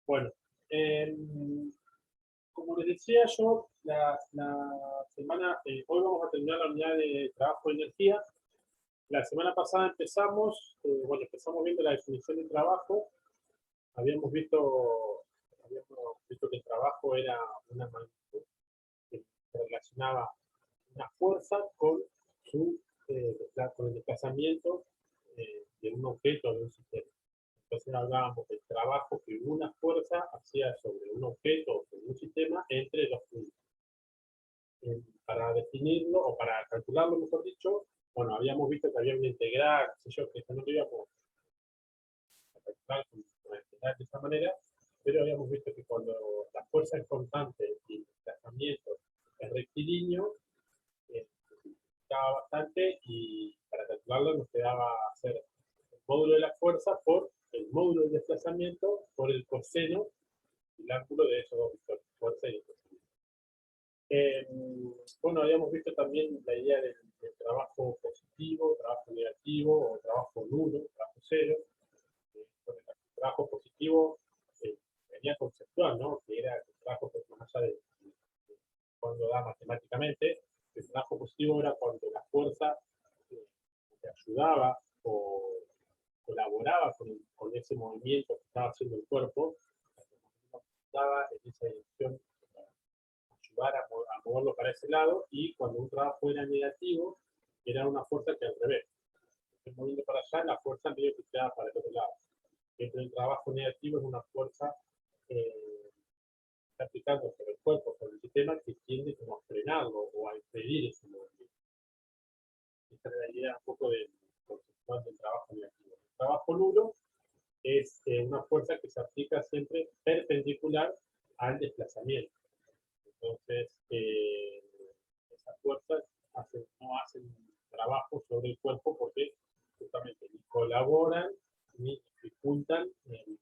Bueno, em, como les decía yo, la semana, hoy vamos a terminar la unidad de trabajo de energía. La semana pasada empezamos viendo la definición de trabajo. Habíamos visto que el trabajo era una magnitud que se relacionaba una fuerza con con el desplazamiento de un objeto o de un sistema. Entonces hablábamos del trabajo que una fuerza hacía sobre un objeto o sobre un sistema entre dos puntos. Para definirlo, o para calcularlo, mejor dicho, bueno, habíamos visto que había una integral, qué sé yo, que esto no lo íbamos a calcular con la integral de esta manera, pero habíamos visto que cuando la fuerza es constante y el desplazamiento es rectilíneo, simplificaba bastante y para calcularlo nos quedaba hacer el módulo de la fuerza por el módulo del desplazamiento por el coseno del ángulo de esos dos vectores, fuerza y desplazamiento. Bueno, habíamos visto también la idea del trabajo positivo, trabajo negativo o trabajo nulo, trabajo cero. Bueno, el trabajo positivo venía conceptual, ¿no? Que era el trabajo que más allá de cuando da matemáticamente, el trabajo positivo era cuando la fuerza eh, te ayudaba o colaboraba con ese movimiento que estaba haciendo el cuerpo, estaba en esa dirección ayudar a moverlo para ese lado, y cuando un trabajo era negativo, era una fuerza que al revés, estoy moviendo para allá, la fuerza medio que queda para el otro lado. Siempre el trabajo negativo es una fuerza que está aplicando sobre el cuerpo, sobre el sistema, que tiende como a frenarlo o a impedir ese movimiento. Esta es la idea un poco del conceptual del trabajo negativo. El trabajo nulo es una fuerza que se aplica siempre perpendicular al desplazamiento. Entonces, esas fuerzas no hacen trabajo sobre el cuerpo porque justamente ni colaboran ni dificultan el movimiento.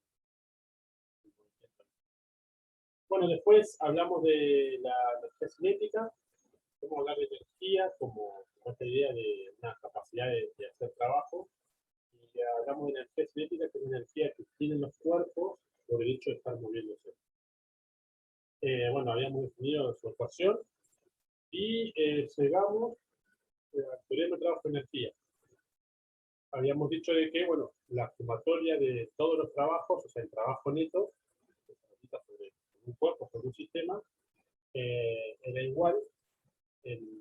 Bueno, después hablamos de la energía cinética, cómo hablar de energía como esta idea de una capacidad de hacer trabajo. Y hablamos de energía cinética, que es una energía que tienen los cuerpos por el hecho de estar moviéndose. Bueno, habíamos definido su ecuación y llegamos a la teoría del trabajo de energía. Habíamos dicho de que, bueno, la sumatoria de todos los trabajos, o sea, el trabajo neto, que se realiza sobre un cuerpo, sobre un sistema, era igual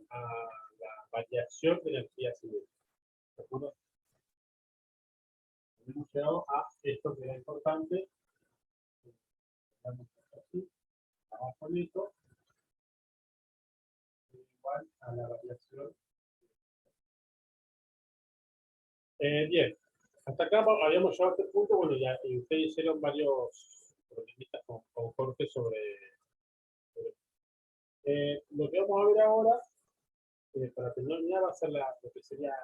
a la variación de energía cinética. ¿De acuerdo? Hemos llegado a esto que era importante, así, trabajo neto igual a la variación. Bien, hasta acá habíamos llegado a este punto, bueno, ya y ustedes hicieron varios problemitas con Jorge sobre lo que vamos a ver ahora, para terminar, va a ser lo que sería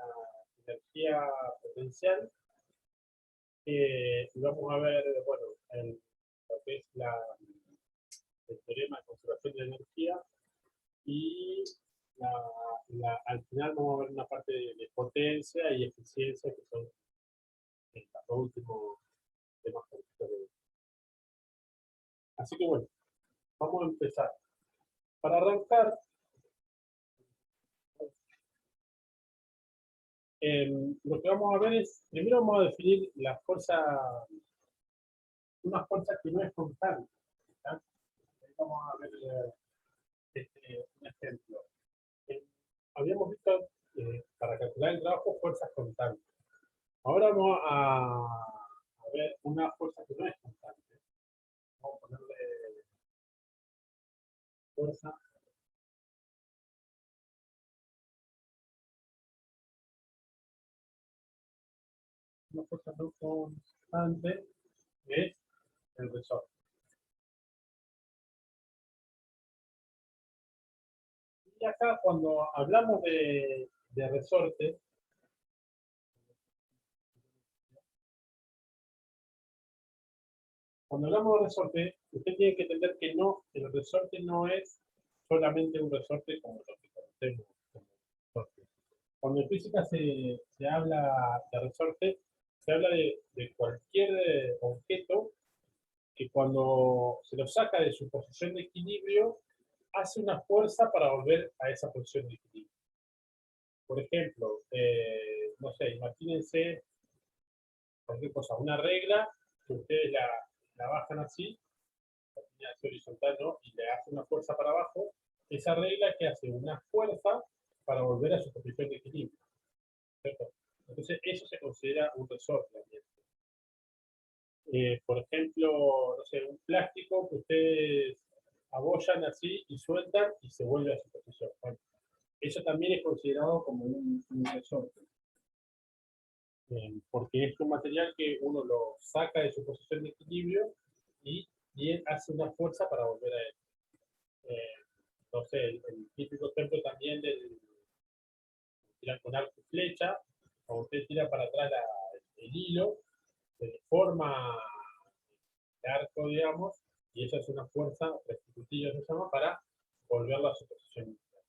energía potencial. Y vamos a ver, bueno, lo que es el teorema de conservación de energía, y al final vamos a ver una parte de potencia y eficiencia, que son los últimos temas. Así que bueno, vamos a empezar. Para arrancar, lo que vamos a ver es, primero vamos a definir la fuerza, una fuerza que no es constante. ¿Tá? Vamos a ver un ejemplo. Habíamos visto, para calcular el trabajo, fuerzas constantes. Ahora vamos a ver una fuerza que no es constante. Vamos a ponerle fuerza. Una fuerza no constante es el resorte. Y acá, cuando hablamos de resorte, cuando hablamos de resorte, usted tiene que entender que no, el resorte no es solamente un resorte como lo que conocemos como resorte. Cuando en física se habla de resorte, se habla de cualquier objeto que cuando se lo saca de su posición de equilibrio, hace una fuerza para volver a esa posición de equilibrio. Por ejemplo, no sé, imagínense cualquier cosa, una regla que ustedes la bajan así, la tienen así horizontal, ¿no? Y le hacen una fuerza para abajo, esa regla que hace una fuerza para volver a su posición de equilibrio, ¿cierto? Entonces, eso se considera un resorte también. Por ejemplo, no sé, un plástico que ustedes abollan así y sueltan y se vuelve a su posición. Bueno, eso también es considerado como un resorte. Porque es un material que uno lo saca de su posición de equilibrio y bien hace una fuerza para volver a él. No sé, el típico ejemplo también del tirar con arco y flecha, cuando usted tira para atrás el hilo, se deforma el arco, digamos, y eso es una fuerza restitutiva, se llama, para volverlo a su posición inicial.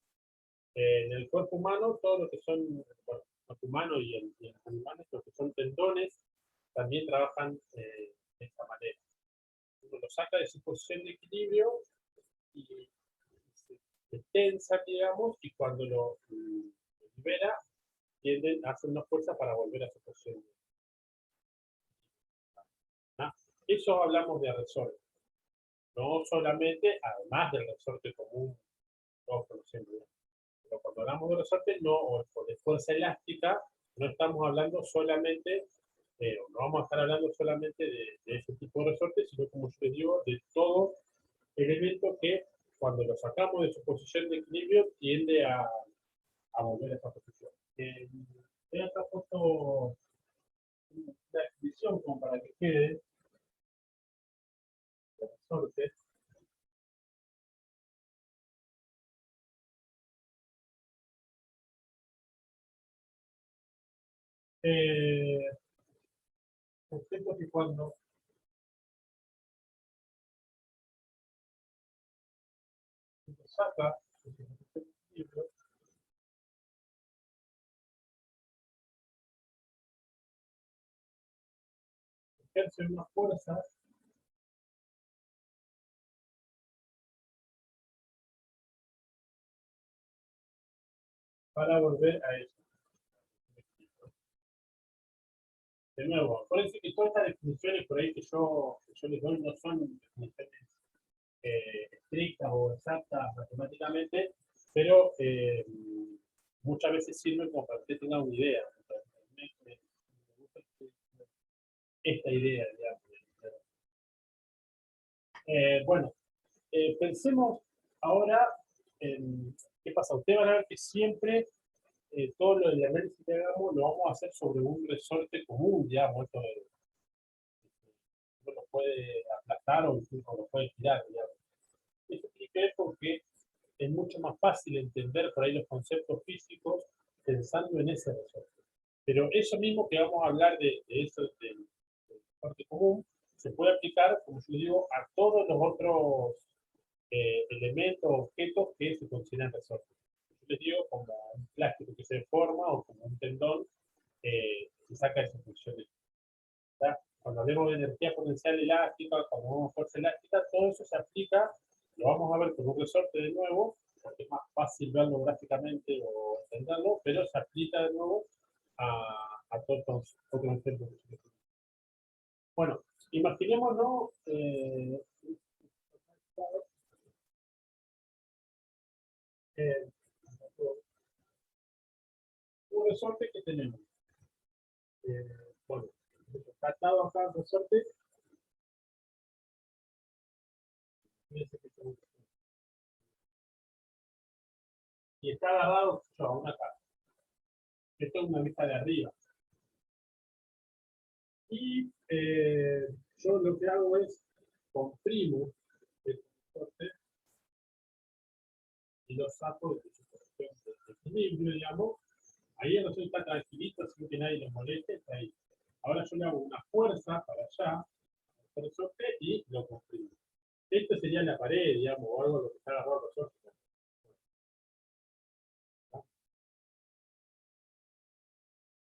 En el cuerpo humano, todo lo que son, bueno, el cuerpo humano y en los animales, lo que son tendones, también trabajan de esta manera. Uno lo saca de su posición de equilibrio y se tensa, digamos, y cuando lo libera, tienden a hacer una fuerza para volver a su posición. ¿Ah? Eso hablamos de resorte. No solamente, además del resorte común, todos conocemos. Pero cuando hablamos de resorte, no, o de fuerza elástica, no estamos hablando solamente, no vamos a estar hablando solamente de ese tipo de resorte, sino como yo les digo, de todo elemento que cuando lo sacamos de su posición de equilibrio tiende a volver a esa posición. He acá puesto la exhibición como para que quede el resorte. Eh, por ejemplo, que cuando se saca de su posición de equilibrio, ejerce una fuerza para volver a eso. De nuevo, acuérdense que todas estas definiciones por ahí que yo les doy no son definiciones estrictas o exactas matemáticamente, pero muchas veces sirven como para que usted tenga una idea. Me gusta esta idea, digamos. Bueno, pensemos ahora en qué pasa. Usted va a ver que siempre todo lo del análisis que hagamos lo vamos a hacer sobre un resorte común, digamos. Esto lo puede aplastar o incluso lo puede tirar, digamos. Eso tiene que ver con que es mucho más fácil entender por ahí los conceptos físicos pensando en ese resorte. Pero eso mismo que vamos a hablar de eso, del resorte común, se puede aplicar, como yo digo, a todos los otros elementos, objetos que se consideran resortes. Yo les digo como un plástico que se deforma o como un tendón se saca de su función. Cuando hablemos de energía potencial elástica, cuando hablamos de fuerza elástica, todo eso se aplica, lo vamos a ver con un resorte de nuevo, porque es más fácil verlo gráficamente o entenderlo, pero se aplica de nuevo a todos otros ejemplos. Bueno, imaginémonos eh, un resorte que tenemos. Bueno, está atado acá el resorte, y está agarrado a una casa. Esto es una vista de arriba. Y yo lo que hago es comprimo el resorte y lo saco de su posición de equilibrio, digamos. Ahí el resorte está tranquilito, sin que nadie lo moleste, está ahí. Ahora yo le hago una fuerza para allá, el resorte, y lo comprimo. Esto sería la pared, digamos, o algo lo que está agarrado el resorte.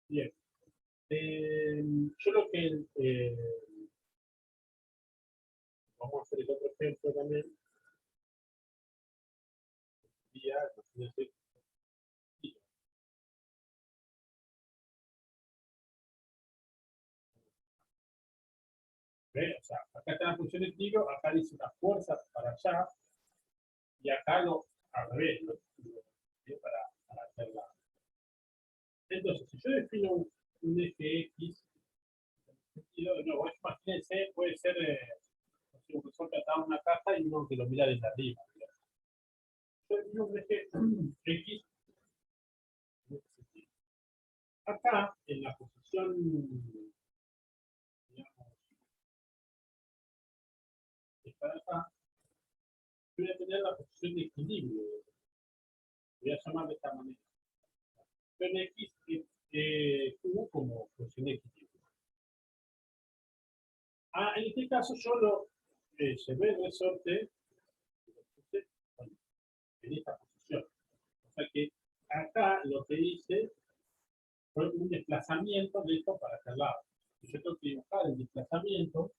Bien. Yo lo que ejemplo también, sería, imagínate, ¿ves? O sea, acá está la función de tiro, acá dice una fuerza para allá, y acá al revés, para hacerla. Entonces, si yo defino un eje X, no, imagínense, puede ser un resorte atado a una caja y uno que lo mira desde arriba. Yo defino un eje X en este sentido. Acá, en la posición, digamos, que está acá, yo voy a tener la posición de equilibrio. Voy a llamar de esta manera. En X Q como posición de equilibrio. En este caso yo llevé el resorte en esta posición. O sea que acá lo que hice fue un desplazamiento de esto para aquel lado. Si yo tengo que dibujar el desplazamiento,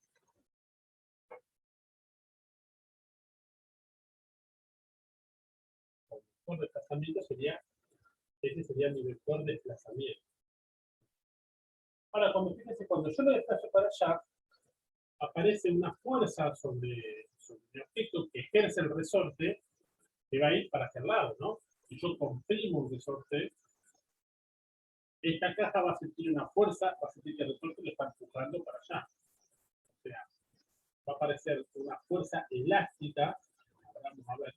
el desplazamiento ese sería mi vector de desplazamiento. Ahora, como fíjense, cuando yo lo desplazo para allá, aparece una fuerza sobre el objeto que ejerce el resorte, que va a ir para aquel lado, ¿no? Si yo comprimo un resorte, esta caja va a sentir una fuerza, va a sentir que el resorte lo está empujando para allá. O sea, va a aparecer una fuerza elástica, vamos a ver,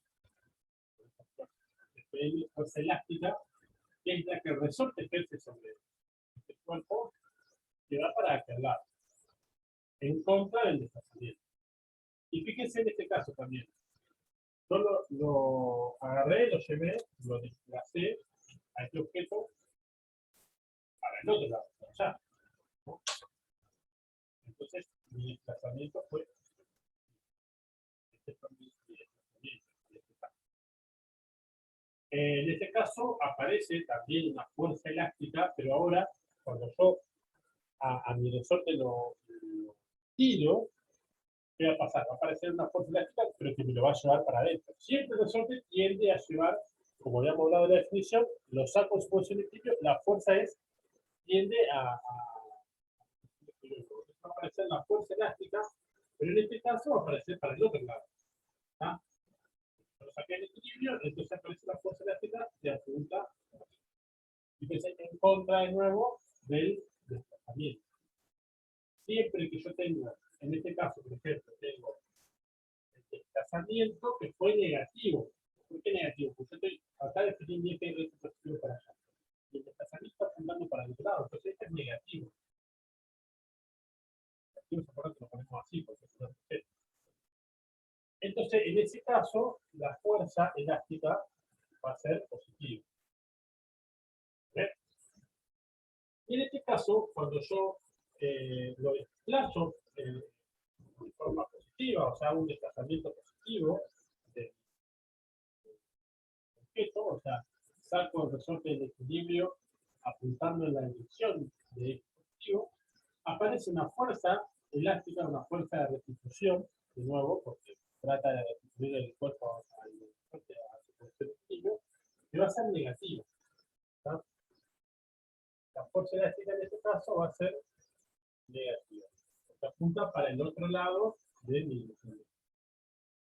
fuerza elástica, que es la que el resorte ejerce sobre este cuerpo, que va para aquel lado, en contra del desplazamiento. Y fíjense en este caso también. Yo lo agarré, lo llevé, lo desplacé a este objeto para el otro lado, para allá, ¿no? Entonces, mi desplazamiento fue este desplazamiento. En este caso aparece también una fuerza elástica, pero ahora cuando yo a mi resorte lo tiro, ¿qué va a pasar? Va a aparecer una fuerza elástica, pero que me lo va a llevar para adentro. Siempre el resorte tiende a llevar, como ya hemos hablado de la definición, lo saco en su posición de equilibrio, la fuerza tiende va a aparecer la fuerza elástica, pero en este caso va a aparecer para el otro lado. ¿Tá? Lo saqué en equilibrio, entonces aparece la fuerza elástica de apunta y pensé en contra de nuevo del desplazamiento. Siempre que yo tenga, en este caso, por ejemplo, tengo el desplazamiento que fue negativo. ¿Por qué negativo? Porque yo estoy acá definiendo mi eje recto positivo para allá. Y el desplazamiento está apuntando para el otro lado, entonces este es negativo. Aquí nos acuerdan que lo ponemos así, porque es una receta. Entonces, en ese caso, la fuerza elástica va a ser positiva. ¿Ves? Y en este caso, cuando yo lo desplazo de forma positiva, o sea, un desplazamiento positivo del objeto, o sea, saco el resorte del equilibrio apuntando en la dirección de este positivo, aparece una fuerza elástica, una fuerza de restitución, de nuevo, porque trata de restituir el cuerpo a su posición de equilibrio, que va a ser negativa. ¿No? La fuerza elástica en este caso va a ser negativa. Se apunta para el otro lado de mi equilibrio.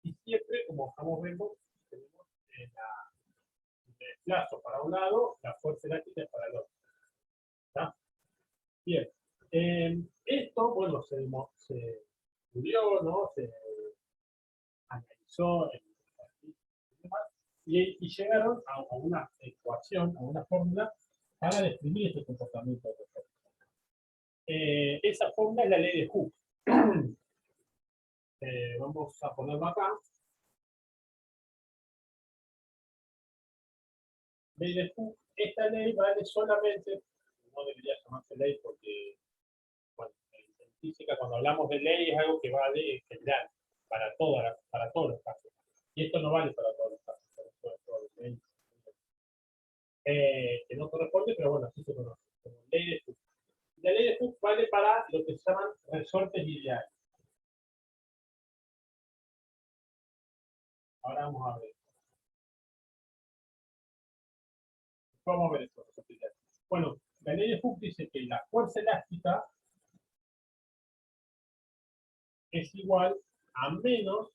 Y siempre, como estamos viendo, tenemos el desplazo para un lado, la fuerza elástica para el otro. ¿Está? Bien. Esto, bueno, se estudió, ¿no? Se analizó y llegaron a una ecuación, a una fórmula para describir este comportamiento. Esa fórmula es la ley de Hooke. Vamos a ponerlo acá. Ley de Hooke. Esta ley vale solamente, no debería llamarse ley porque, bueno, en física cuando hablamos de ley es algo que vale en general, para todos los casos. Y esto no vale para todos los casos. Que no corresponde, pero bueno, así se conoce, como ley de Hooke. La ley de Hooke vale para lo que se llaman resortes ideales. Ahora vamos a ver. Vamos a ver esto. Bueno, la ley de Hooke dice que la fuerza elástica es igual a menos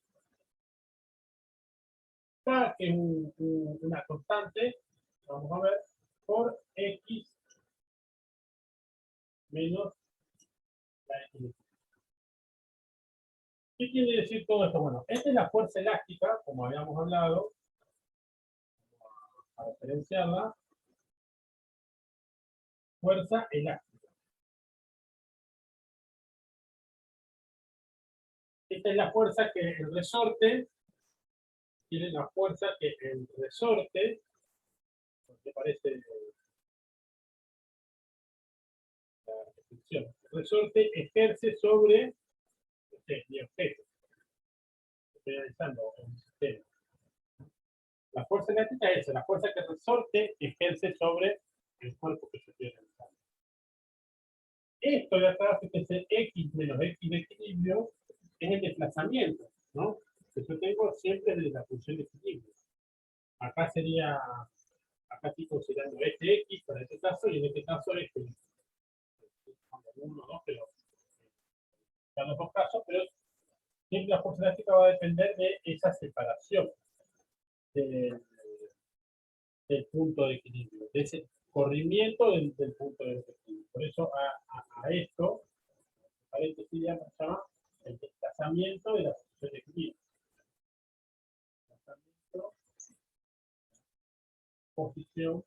K, que es una constante, vamos a ver, por X menos la X. ¿Qué quiere decir todo esto? Bueno, esta es la fuerza elástica, como habíamos hablado, para diferenciarla, fuerza elástica. Esta es la fuerza que el resorte, tiene la fuerza que el resorte, ¿te parece la descripción? El resorte ejerce sobre mi objeto. Estoy analizando un sistema. La fuerza elástica es la fuerza que el resorte ejerce sobre el cuerpo que yo estoy analizando. Esto de acá, fíjense, X menos X de equilibrio, es el desplazamiento, ¿no? Que yo tengo siempre de la función de equilibrio. Acá sería, acá estoy considerando este X para este caso, y en este caso este uno, dos, pero en los dos casos, pero siempre la fuerza elástica va a depender de esa separación del, del punto de equilibrio, de ese corrimiento del punto de equilibrio. Por eso a esto, paréntesis, ya se llama el desplazamiento de la posición de equilibrio. Desplazamiento, posición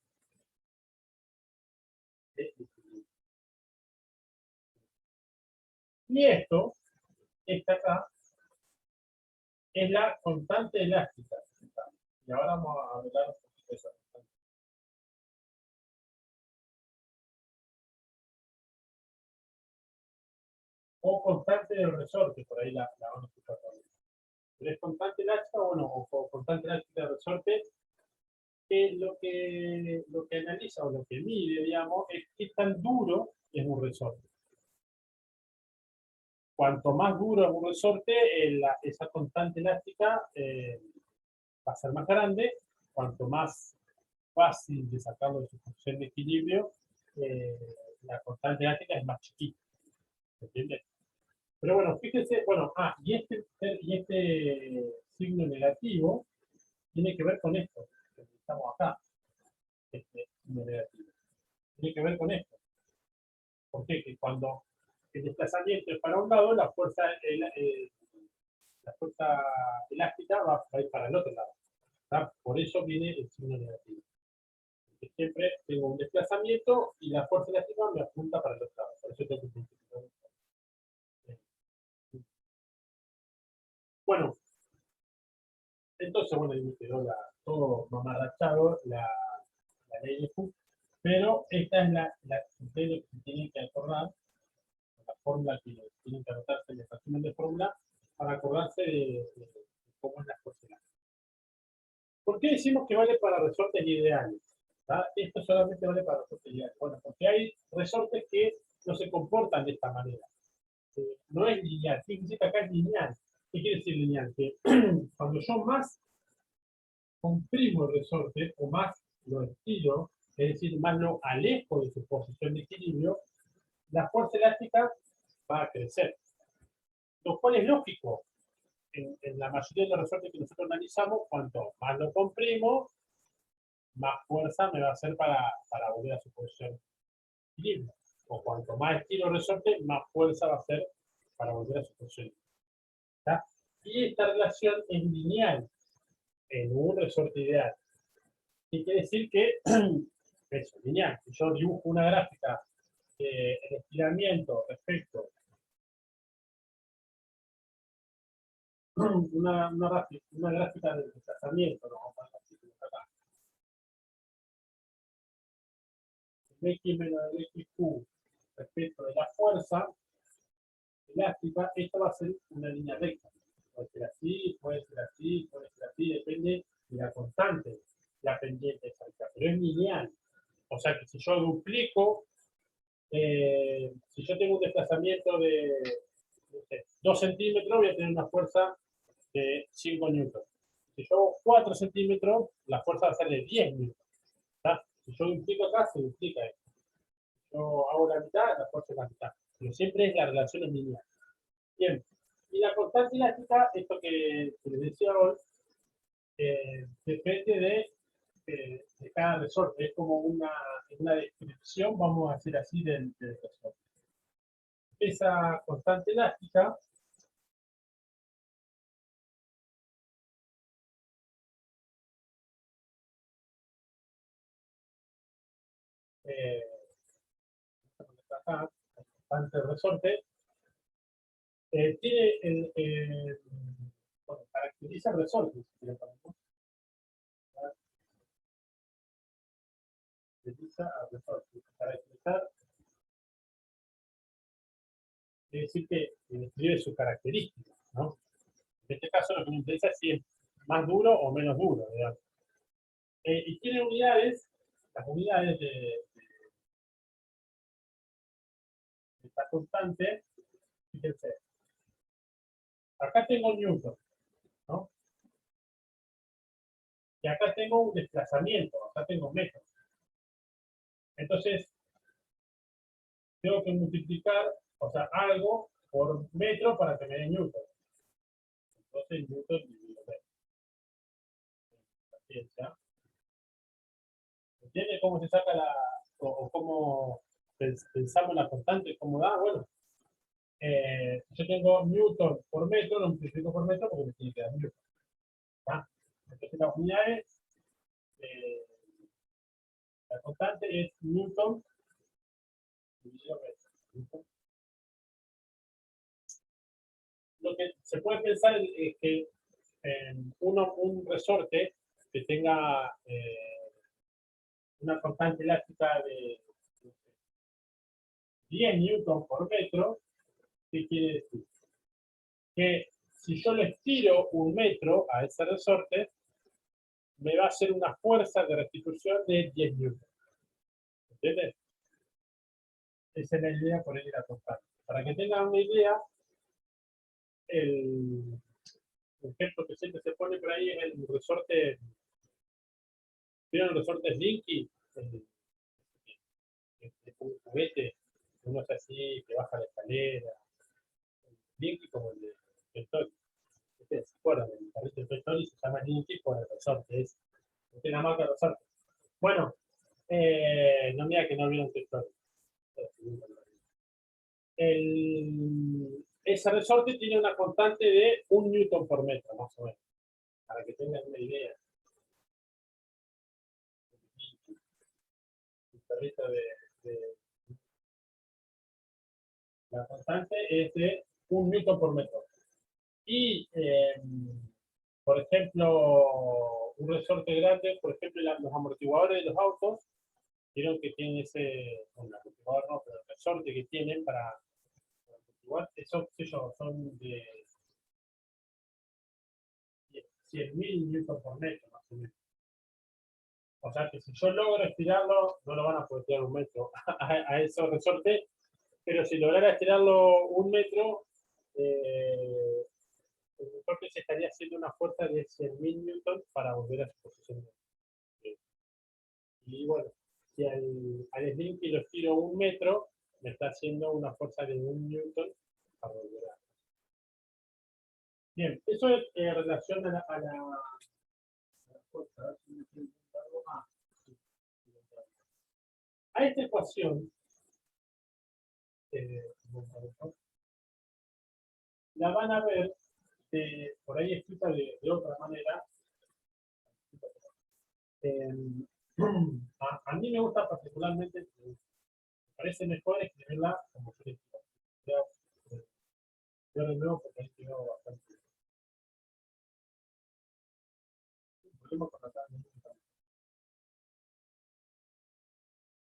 de equilibrio. Y esto, esta acá, es la constante elástica. Y ahora vamos a hablar un poquito de esa constante. O constante del resorte, por ahí la vamos a escuchar también. Pero es constante elástica, bueno, o constante elástica del resorte, que lo que analiza o lo que mide, digamos, es qué tan duro es un resorte. Cuanto más duro es un resorte, esa constante elástica va a ser más grande. Cuanto más fácil de sacarlo de su función de equilibrio, eh, la constante elástica es más chiquita. ¿Entiendes? Pero bueno, fíjense, bueno, y este signo negativo tiene que ver con esto, que estamos acá, este signo negativo. Tiene que ver con esto. ¿Por qué? Que cuando el desplazamiento es para un lado, la fuerza elástica va a ir para el otro lado. ¿Tá? Por eso viene el signo negativo. Porque siempre tengo un desplazamiento y la fuerza elástica me apunta para el otro lado. Por eso tengo que multiplicar. Bueno, entonces, bueno, ahí me quedó todo mamarrachado, la ley de Hooke, pero esta es la que ustedes tienen que acordar, la fórmula que tienen que anotarse en el resumen de fórmula, para acordarse de cómo es la fuerza elástica. ¿Por qué decimos que vale para resortes ideales? ¿Tá? Esto solamente vale para resortes ideales. Bueno, porque hay resortes que no se comportan de esta manera. No es lineal. Fíjense que acá es lineal. ¿Qué quiere decir lineal? Que cuando yo más comprimo el resorte o más lo estiro, es decir, más lo alejo de su posición de equilibrio, la fuerza elástica va a crecer. Lo cual es lógico. En la mayoría de los resortes que nosotros analizamos, cuanto más lo comprimo, más fuerza me va a hacer para volver a su posición de equilibrio. O cuanto más estiro el resorte, más fuerza va a hacer para volver a su posición. ¿Tá? Y esta relación es lineal en un resorte ideal. ¿Qué quiere decir? Que es lineal. Si yo dibujo una gráfica el estiramiento respecto una gráfica del desplazamiento, ¿no? El X menos el XQ respecto de la fuerza elástica, esto va a ser una línea recta. Puede ser así, puede ser así, puede ser así, depende de la constante, la pendiente exacta, pero es lineal. O sea que si yo duplico, si yo tengo un desplazamiento de 2 centímetros, voy a tener una fuerza de 5 newtons. Si yo hago 4 centímetros, la fuerza va a ser de 10 newton. Si yo duplico acá, se duplica esto. Si yo hago la mitad, la fuerza es la mitad. Pero siempre es la relación en lineal. Bien. Y la constante elástica, esto que les decía hoy, depende de cada resorte. Es como una descripción, vamos a decir así, del resorte. Esa constante elástica acá, constante resorte, tiene bueno, caracteriza el resorte. Caracteriza al resorte. Caracterizar quiere decir que describe su característica, ¿no? En este caso lo que me interesa es si es más duro o menos duro, digamos. Y tiene unidades, las unidades de esta constante, fíjense, acá tengo Newton, ¿no? Y acá tengo un desplazamiento, acá tengo metros. Entonces, tengo que multiplicar, o sea, algo por metro para que me dé Newton. Entonces, Newton dividido metro. ¿Ciencia? ¿Entiende cómo se saca o cómo pensamos la constante? ¿Cómo da? Bueno, yo tengo Newton por metro, lo multiplico por metro porque me tiene que dar Newton. ¿Está? Entonces, las unidades, la constante es Newton dividido metro. ¿Newton? Lo que se puede pensar es que un resorte que tenga una constante elástica de 10 newton por metro, ¿qué quiere decir? Que si yo le estiro un metro a ese resorte, me va a hacer una fuerza de restitución de 10 newton. ¿Entiendes? Esa es la idea por ahí de la constante. Para que tengan una idea, el ejemplo que siempre se pone por ahí es el resorte. ¿Vieron el resorte Slinky? Es un juguete, uno es así, que baja la escalera. Slinky como el de Toy. ¿Ustedes se acuerdan? El carrito de Toy se llama Slinky por el resorte. Es la marca de resorte. Bueno, no mira que no vieron Toy Story. Ese resorte tiene una constante de 1 newton por metro, más o menos, para que tengan una idea. La constante es de 1 newton por metro. Y, por ejemplo, un resorte grande, por ejemplo, los amortiguadores de los autos, vieron que tienen bueno, el amortiguador no, pero el resorte que tienen para amortiguar, esos son de 100.000 newton por metro, más o menos. O sea que si yo logro estirarlo, no lo van a poder tirar un metro a esos resortes, pero si lograra estirarlo un metro, el resorte se estaría haciendo una fuerza de 100.000 newton para volver a su posición. Y bueno, si al Slinky lo estiro un metro, me está haciendo una fuerza de 1 newton para volver a. Bien, eso es en relación a la fuerza. A esta ecuación, la van a ver por ahí escrita de otra manera. A mí me gusta particularmente, me parece mejor escribirla como yo le yo de nuevo porque ahí quedó bastante.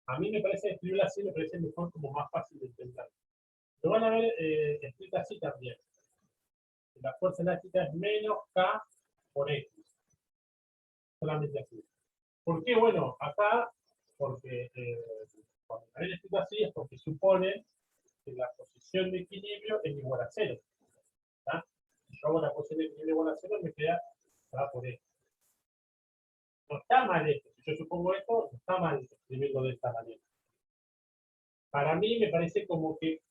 A mí me parece escribirla así, me parece mejor, como más fácil de entender. Lo van a ver escrita así también. La fuerza elástica es menos K por X. Solamente así. ¿Por qué? Bueno, acá, porque cuando la ven escrito así es porque supone que la posición de equilibrio es igual a 0. Si yo hago la posición de equilibrio igual a 0, me queda se va por esto. No está mal esto. Si yo supongo esto, no está mal escribirlo de esta manera. Para mí me parece como que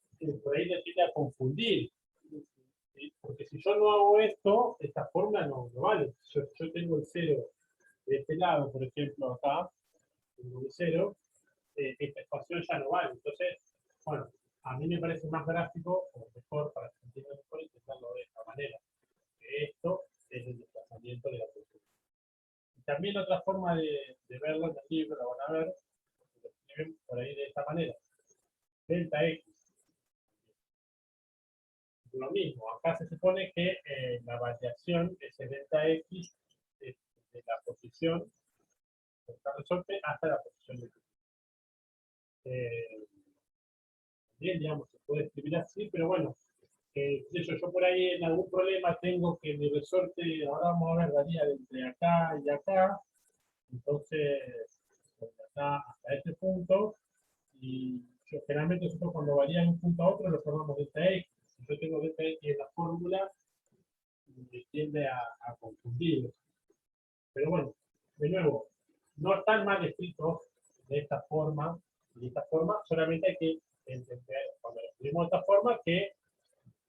por ahí le tiende a confundir. ¿Sí? Porque si yo no hago esto, esta forma no vale. Yo tengo el 0 de este lado, por ejemplo, acá, tengo el 0, esta ecuación ya no vale. Entonces, bueno, a mí me parece más gráfico, o mejor, para que se entienda mejor, intentarlo de esta manera. Que esto es el desplazamiento de la posición. Y también otra forma de verlo en el libro, lo van a ver, lo escriben por ahí de esta manera. Delta X. Lo mismo, acá se supone que la variación es el delta X de la posición del resorte hasta la posición de bien, digamos, se puede escribir así, pero bueno, yo por ahí en algún problema tengo que mi resorte, ahora vamos a ver, varía entre acá y acá, entonces, de acá hasta este punto, y yo generalmente nosotros cuando varía de un punto a otro lo formamos delta X. Si yo tengo delta X en la fórmula, me tiende a confundir. Pero bueno, de nuevo, no están mal escritos de esta forma, solamente hay que entender, cuando lo escribimos de esta forma, que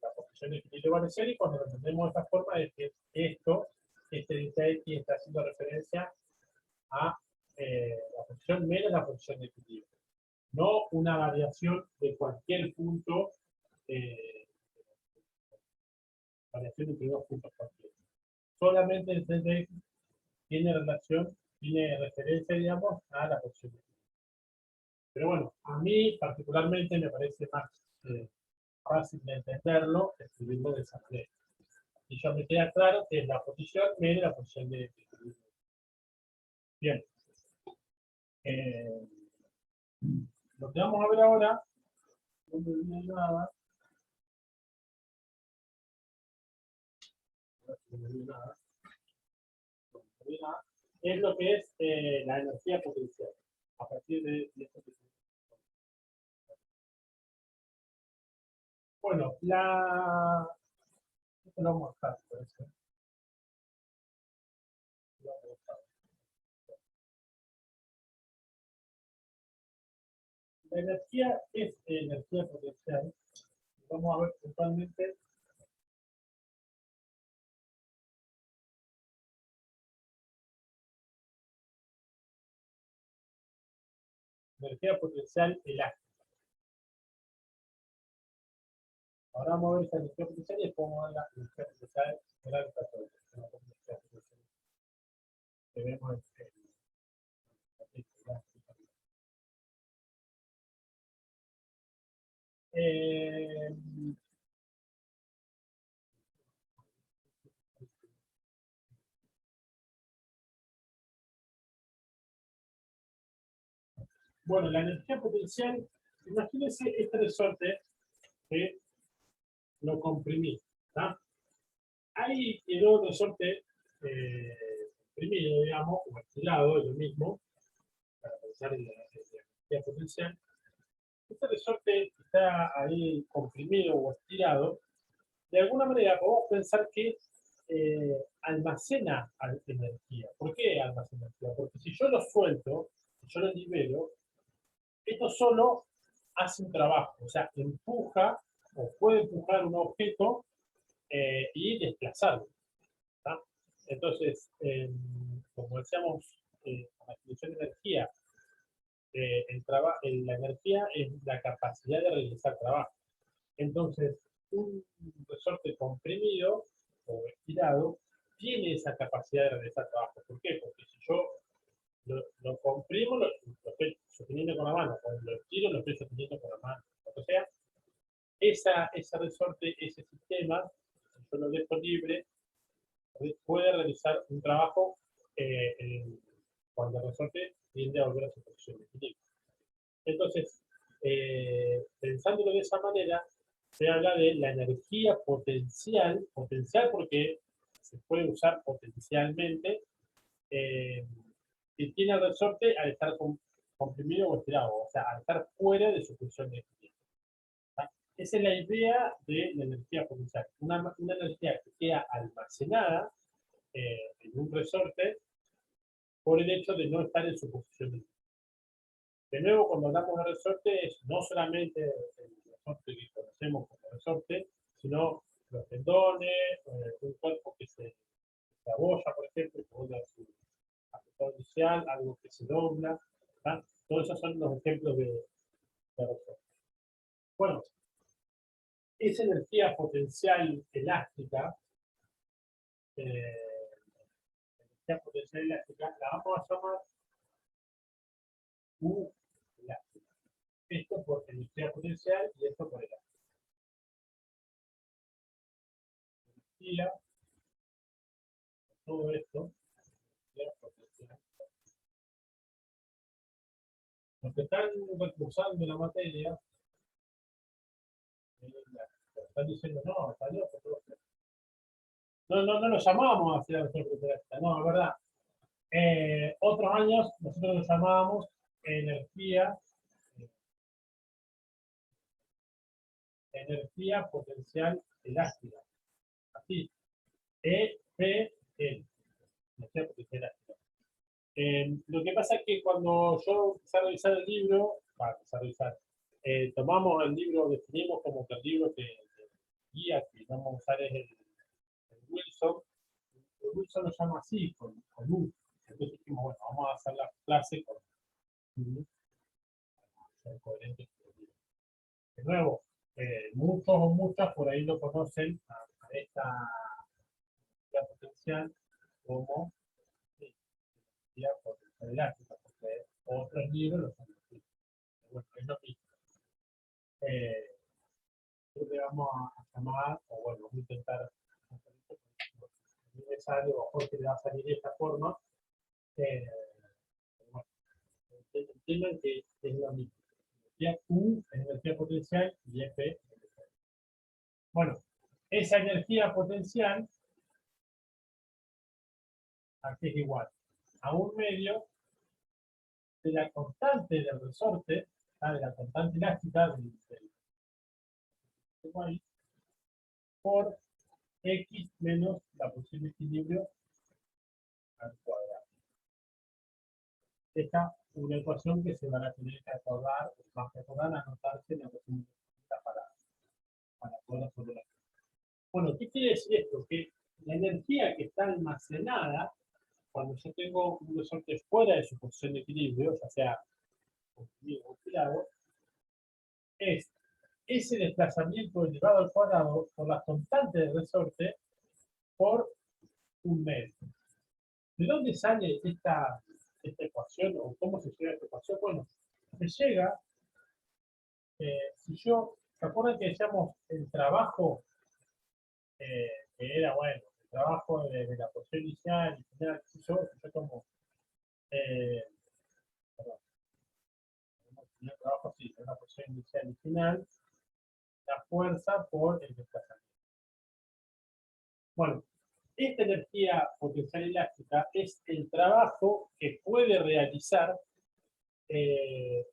la posición de equilibrio vale 0, y cuando lo entendemos de esta forma es que este delta X está haciendo referencia a la posición menos la posición de equilibrio. No una variación de cualquier punto, variación entre dos puntos cualquiera. Solamente el delta X tiene relación, tiene referencia, digamos, a la posición de equilibrio. Pero bueno, a mí particularmente me parece más fácil de entenderlo escribirlo de esa manera. Y ya me queda claro que es la posición menos la posición de equilibrio. Bien. Lo que vamos a ver ahora, no me olvidé nada, es lo que es la energía potencial. A partir de esto que se... Bueno, esto lo vamos a dejar, por eso. La energía es energía potencial. Vamos a ver puntualmente. Energía potencial elástica. Ahora vamos a ver esa energía potencial y después vamos a ver la energía potencial gravitatoria. Que vemos bueno, la energía potencial, imagínense este resorte que lo comprimí. ¿Tá? Ahí quedó el resorte comprimido, digamos, o estirado, es lo mismo, para pensar en la energía potencial. Este resorte que está ahí comprimido o estirado, de alguna manera podemos pensar que almacena energía. ¿Por qué almacena energía? Porque si yo lo suelto, si yo lo libero, esto solo hace un trabajo, o sea, empuja o puede empujar un objeto y desplazarlo. ¿tá? Entonces, como decíamos, la definición de energía, la energía es la capacidad de realizar trabajo. Entonces, un resorte comprimido o estirado tiene esa capacidad de realizar trabajo. ¿Por qué? Porque si yo lo comprimo, lo estoy sosteniendo con la mano, cuando lo estiro, lo estoy sosteniendo con la mano. O sea, ese resorte, ese sistema, si yo lo dejo libre, puede realizar un trabajo cuando el resorte tiende a volver a su posición de equilibrio. Entonces, pensándolo de esa manera, se habla de la energía potencial porque se puede usar potencialmente, que tiene el resorte al estar comprimido o estirado, o sea, al estar fuera de su posición de equilibrio. Esa es la idea de la energía potencial, una energía que queda almacenada en un resorte por el hecho de no estar en su posición. De nuevo, cuando hablamos de resorte, es no solamente el resorte que conocemos como resorte, sino los tendones, un cuerpo que se abolla, por ejemplo, que vuelve a su aspecto inicial, algo que se dobla. ¿Tá? Todos esos son los ejemplos de resorte. Bueno, esa energía potencial elástica, la vamos a llamar U elástica. Esto por energía potencial y esto por elástica. Energía, todo esto, energía potencial. Los que están recursando la materia, están diciendo, no, está loco, no lo llamábamos así la energía potencial, no, es verdad. Otros años nosotros lo llamábamos energía potencial elástica. Así. EPL. Energía potencial elástica. Lo que pasa es que cuando yo empecé a revisar el libro, tomamos el libro, definimos como que el libro que guía que vamos a usar es el Wilson. El Wilson lo llama así, con U. Entonces dijimos, bueno, vamos a hacer la clase con U. Ser coherentes con el libro. De nuevo, muchos o muchas por ahí lo conocen a esta potencial como energía potencial elástica, porque otros libros lo son así. Bueno, es lo mismo. Creo que vamos a llamar, o bueno, vamos a intentar me sale, o Jorge le va a salir de esta forma. Bueno, entiendan que es lo mismo. Energía U es energía potencial y F es energía. Bueno, esa energía potencial aquí es igual a un medio de la constante del resorte, de la constante elástica del por X menos la posición de equilibrio al cuadrado. Esta es una ecuación que se van a tener que acordar, más que acordar, anotarse en la ecuación para poder resolver. Bueno, ¿qué quiere decir esto? Que la energía que está almacenada cuando yo tengo un resorte fuera de su posición de equilibrio, ya sea comprimido o girado, es ese desplazamiento elevado al cuadrado por la constante del resorte por un medio. ¿De dónde sale esta ecuación o cómo se llega a esta ecuación? Bueno, se llega, si yo, ¿se acuerdan que decíamos el trabajo, que era, bueno, el trabajo de la posición inicial y final, si yo tomo, perdón, el trabajo así, en la posición inicial y final, la fuerza por el desplazamiento. Bueno, esta energía potencial elástica es el trabajo que puede realizar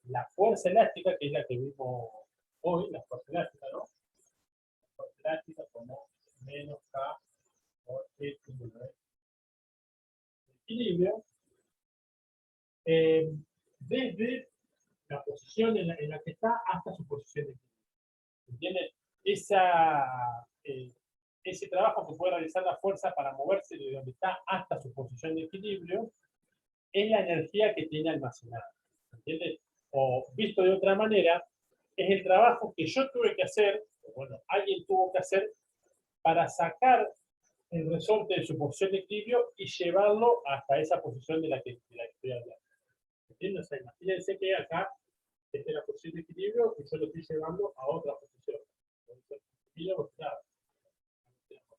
la fuerza elástica, que es la que vimos hoy, la fuerza elástica, ¿no? La fuerza elástica como menos K por X de equilibrio, desde la posición en la que está hasta su posición de equilibrio. ¿Entienden? Ese trabajo que puede realizar la fuerza para moverse de donde está hasta su posición de equilibrio es la energía que tiene almacenada. ¿Entiendes? O visto de otra manera, es el trabajo que yo tuve que hacer, o bueno, alguien tuvo que hacer para sacar el resorte de su posición de equilibrio y llevarlo hasta esa posición de la que estoy hablando. ¿Entiendes? O sea, imagínense que acá esta es la posición de equilibrio y yo lo estoy llevando a otra posición. Entonces, claro,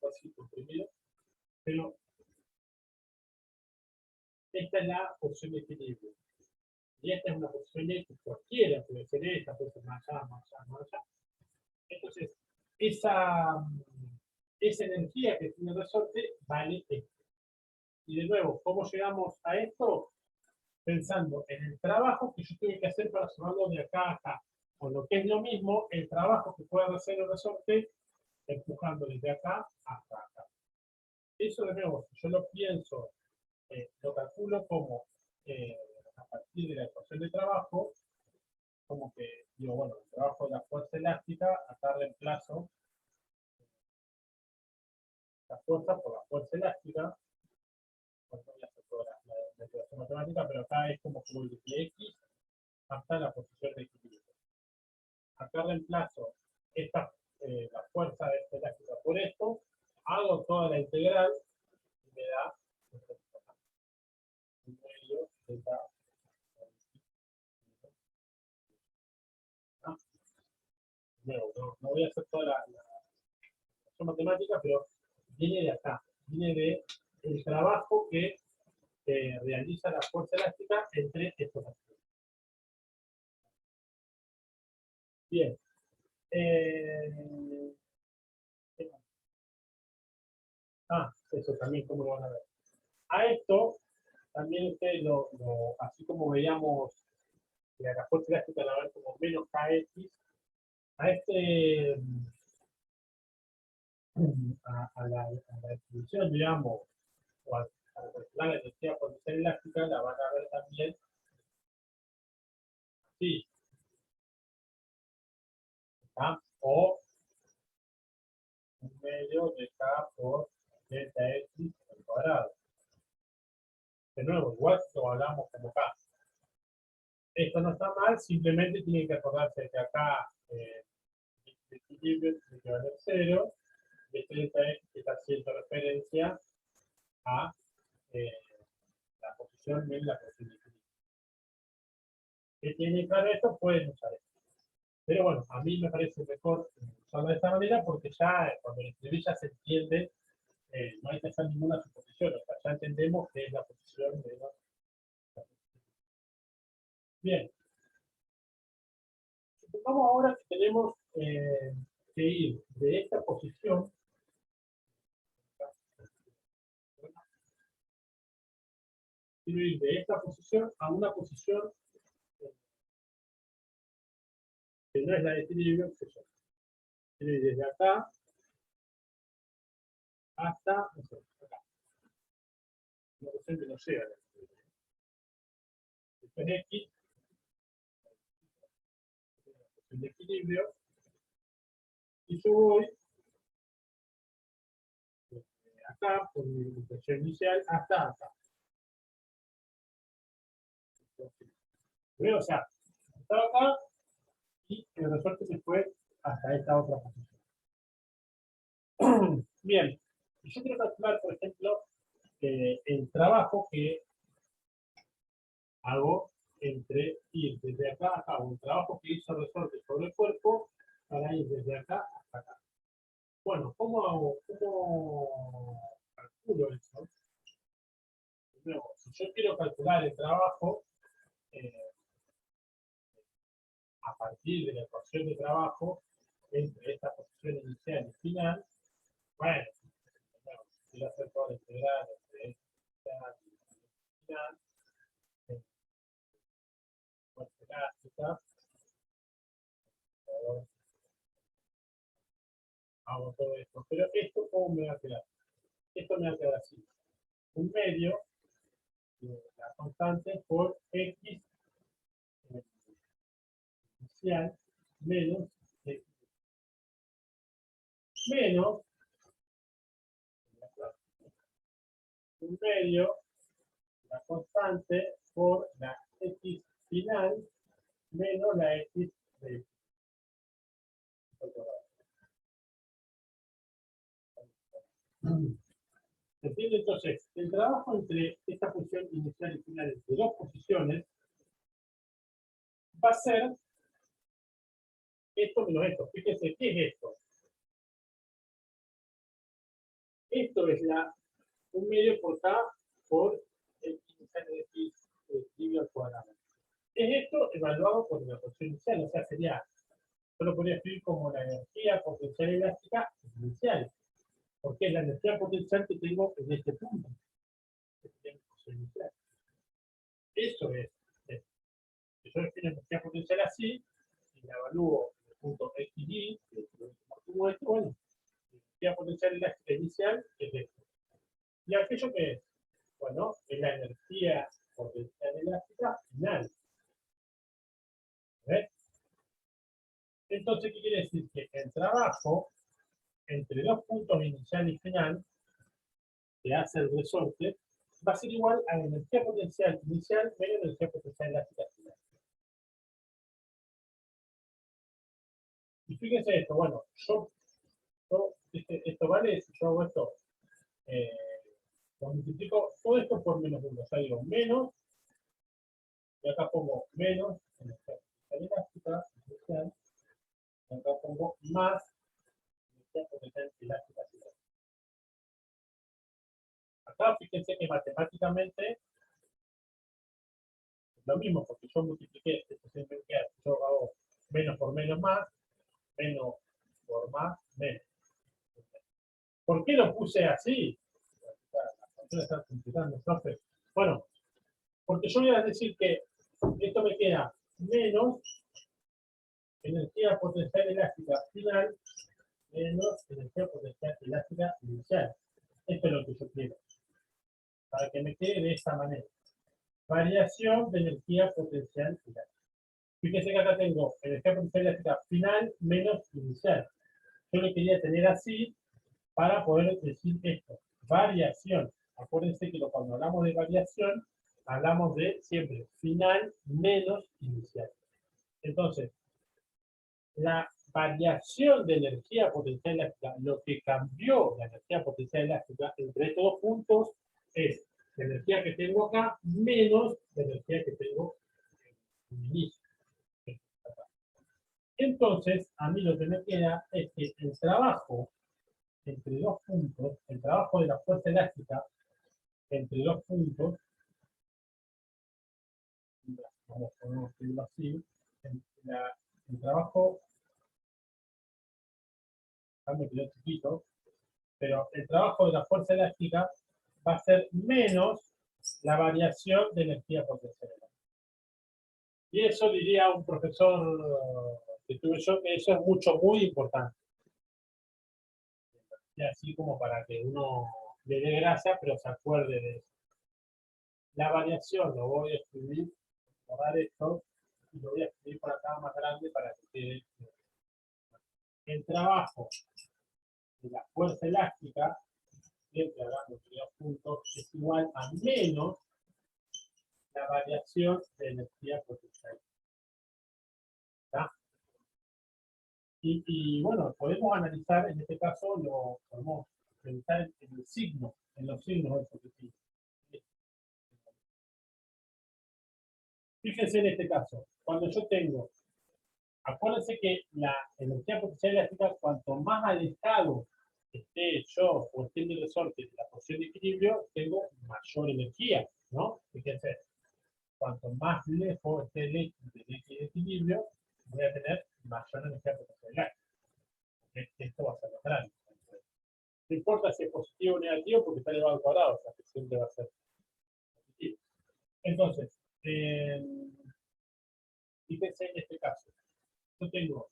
así comprimido, pero esta es la posición de equilibrio. Y esta es una posición X cualquiera, puede ser esta, puede ser más allá, más allá, más allá. Entonces, esa energía que tiene el resorte vale esto. Y de nuevo, ¿cómo llegamos a esto? Pensando en el trabajo que yo tengo que hacer para llevarlo de acá a acá. O lo que es lo mismo, el trabajo que puede hacer el resorte empujando desde acá hasta acá. Eso de nuevo, si yo lo pienso, lo calculo como a partir de la ecuación de trabajo, como que digo, bueno, el trabajo de la fuerza elástica, acá reemplazo la fuerza por la fuerza elástica. Bueno, no voy a hacer toda la ecuación matemática, pero acá es como que x hasta la posición de equilibrio. Acá reemplazo la fuerza elástica por esto, hago toda la integral y me da un medio delta. No voy a hacer toda la matemática, pero viene de acá, viene del trabajo que realiza la fuerza elástica entre estos aspectos. Bien. Eso también, como lo van a ver. A esto, también ustedes así como veíamos la fuerza elástica la ven como menos kx, a la definición, digamos, o a la energía potencial elástica, la van a ver también así, ¿está? O un medio de k por delta x al cuadrado. De nuevo, igual lo hablamos como k. Esto no está mal, simplemente tienen que acordarse que acá el equilibrio tiene que valer 0, y este delta x está haciendo referencia a la posición en la posición de equilibrio. ¿Qué tiene claro esto? Pueden usar esto. Pero bueno, a mí me parece mejor usarlo de esta manera porque ya cuando lo escribí ya se entiende, no hay que hacer ninguna suposición, o sea, ya entendemos que es la posición de los... Bien. Supongamos ahora que tenemos que ir de esta posición a una posición que no es la de equilibrio, que yo quiero ir desde acá hasta, no sé, acá. Una posición que no llega a la equilibrio. Esto es X, la posición de equilibrio, y yo voy acá, por mi intención inicial, hasta acá. ¿Veo? O sea, estaba acá y el resorte se fue hasta esta otra posición. Bien, yo quiero calcular, por ejemplo, el trabajo que hago entre ir desde acá a acá, un trabajo que hizo el resorte sobre el cuerpo para ir desde acá hasta acá. Bueno, ¿cómo calculo eso? Primero, si yo quiero calcular el trabajo a partir de la ecuación de trabajo entre esta posición inicial y final, bueno, quiero hacer toda la integral entre esta y final, fuerza elástica, hago todo esto. Pero esto, ¿cómo me va a quedar? Esto me va a quedar así. Un medio de la constante por x inicial menos x menos un medio la constante por la x final menos la x de x. ¿Se entiende? Entonces, el trabajo entre esta posición inicial y final, entre dos posiciones, va a ser esto menos esto. Fíjense, ¿qué es esto? Esto es un medio por K por x inicial de x equilibrio al cuadrado. Es esto evaluado por la posición inicial, o sea, sería, yo lo podría escribir como la energía potencial elástica inicial, porque es la energía potencial que tengo en este punto. Eso es. Yo defino energía potencial así, y la evalúo en el punto x y, como esto, bueno, energía potencial elástica inicial es esto. ¿Y aquello que es? Bueno, es la energía potencial elástica final. ¿Ves? Entonces, ¿qué quiere decir? Que el trabajo entre dos puntos inicial y final que hace el resorte va a ser igual a la energía potencial inicial menos energía potencial elástica final. Y fíjense esto, bueno, esto vale, si yo hago esto, lo multiplico todo esto por menos 1, o sea, digo menos, y acá pongo menos energía potencial elástica inicial, y acá pongo más energía potencial elástica final. Acá fíjense que matemáticamente es lo mismo, porque yo multipliqué, esto siempre queda, yo hago menos por menos más, menos por más, menos. ¿Por qué lo puse así? Las funciones están complicando, profe. Bueno, porque yo voy a decir que esto me queda menos energía potencial elástica final menos energía potencial elástica inicial. Esto es lo que yo quiero. Para que me quede de esta manera. Variación de energía potencial elástica. Fíjense que acá tengo energía potencial elástica final menos inicial. Yo lo quería tener así para poder decir esto. Variación. Acuérdense que cuando hablamos de variación, hablamos de siempre final menos inicial. Entonces, la variación de energía potencial elástica, lo que cambió la energía potencial elástica entre estos dos puntos es la energía que tengo acá menos la energía que tengo en el inicio. Entonces, a mí lo que me queda es que el trabajo entre dos puntos, el trabajo de la fuerza elástica entre dos puntos, vamos a escribirlo así, el trabajo, me quedó chiquito, pero el trabajo de la fuerza elástica va a ser menos la variación de energía potencial elástica. Y eso diría un profesor que tuve yo, que eso es muy importante. Y así como para que uno le dé gracia, pero se acuerde de eso. La variación lo voy a escribir, borrar esto, y lo voy a escribir por acá más grande para que quede. El trabajo de la fuerza elástica, siempre hablando de dos puntos, es igual a menos la variación de energía potencial. ¿Está? Y bueno, podemos analizar en este caso, podemos pensar en el signo, en los signos del positivo. Fíjense en este caso, cuando yo tengo, acuérdense que la energía potencial elástica, cuanto más alejado esté yo o esté en el resorte de la posición de equilibrio, tengo mayor energía, ¿no? Fíjense, cuanto más lejos esté el eje de equilibrio, voy a tener mayor energía potencial elástica. Esto va a ser más grande. No importa si es positivo o negativo, porque está elevado al cuadrado, o sea que siempre va a ser positivo. Entonces, fíjense en este caso. Yo tengo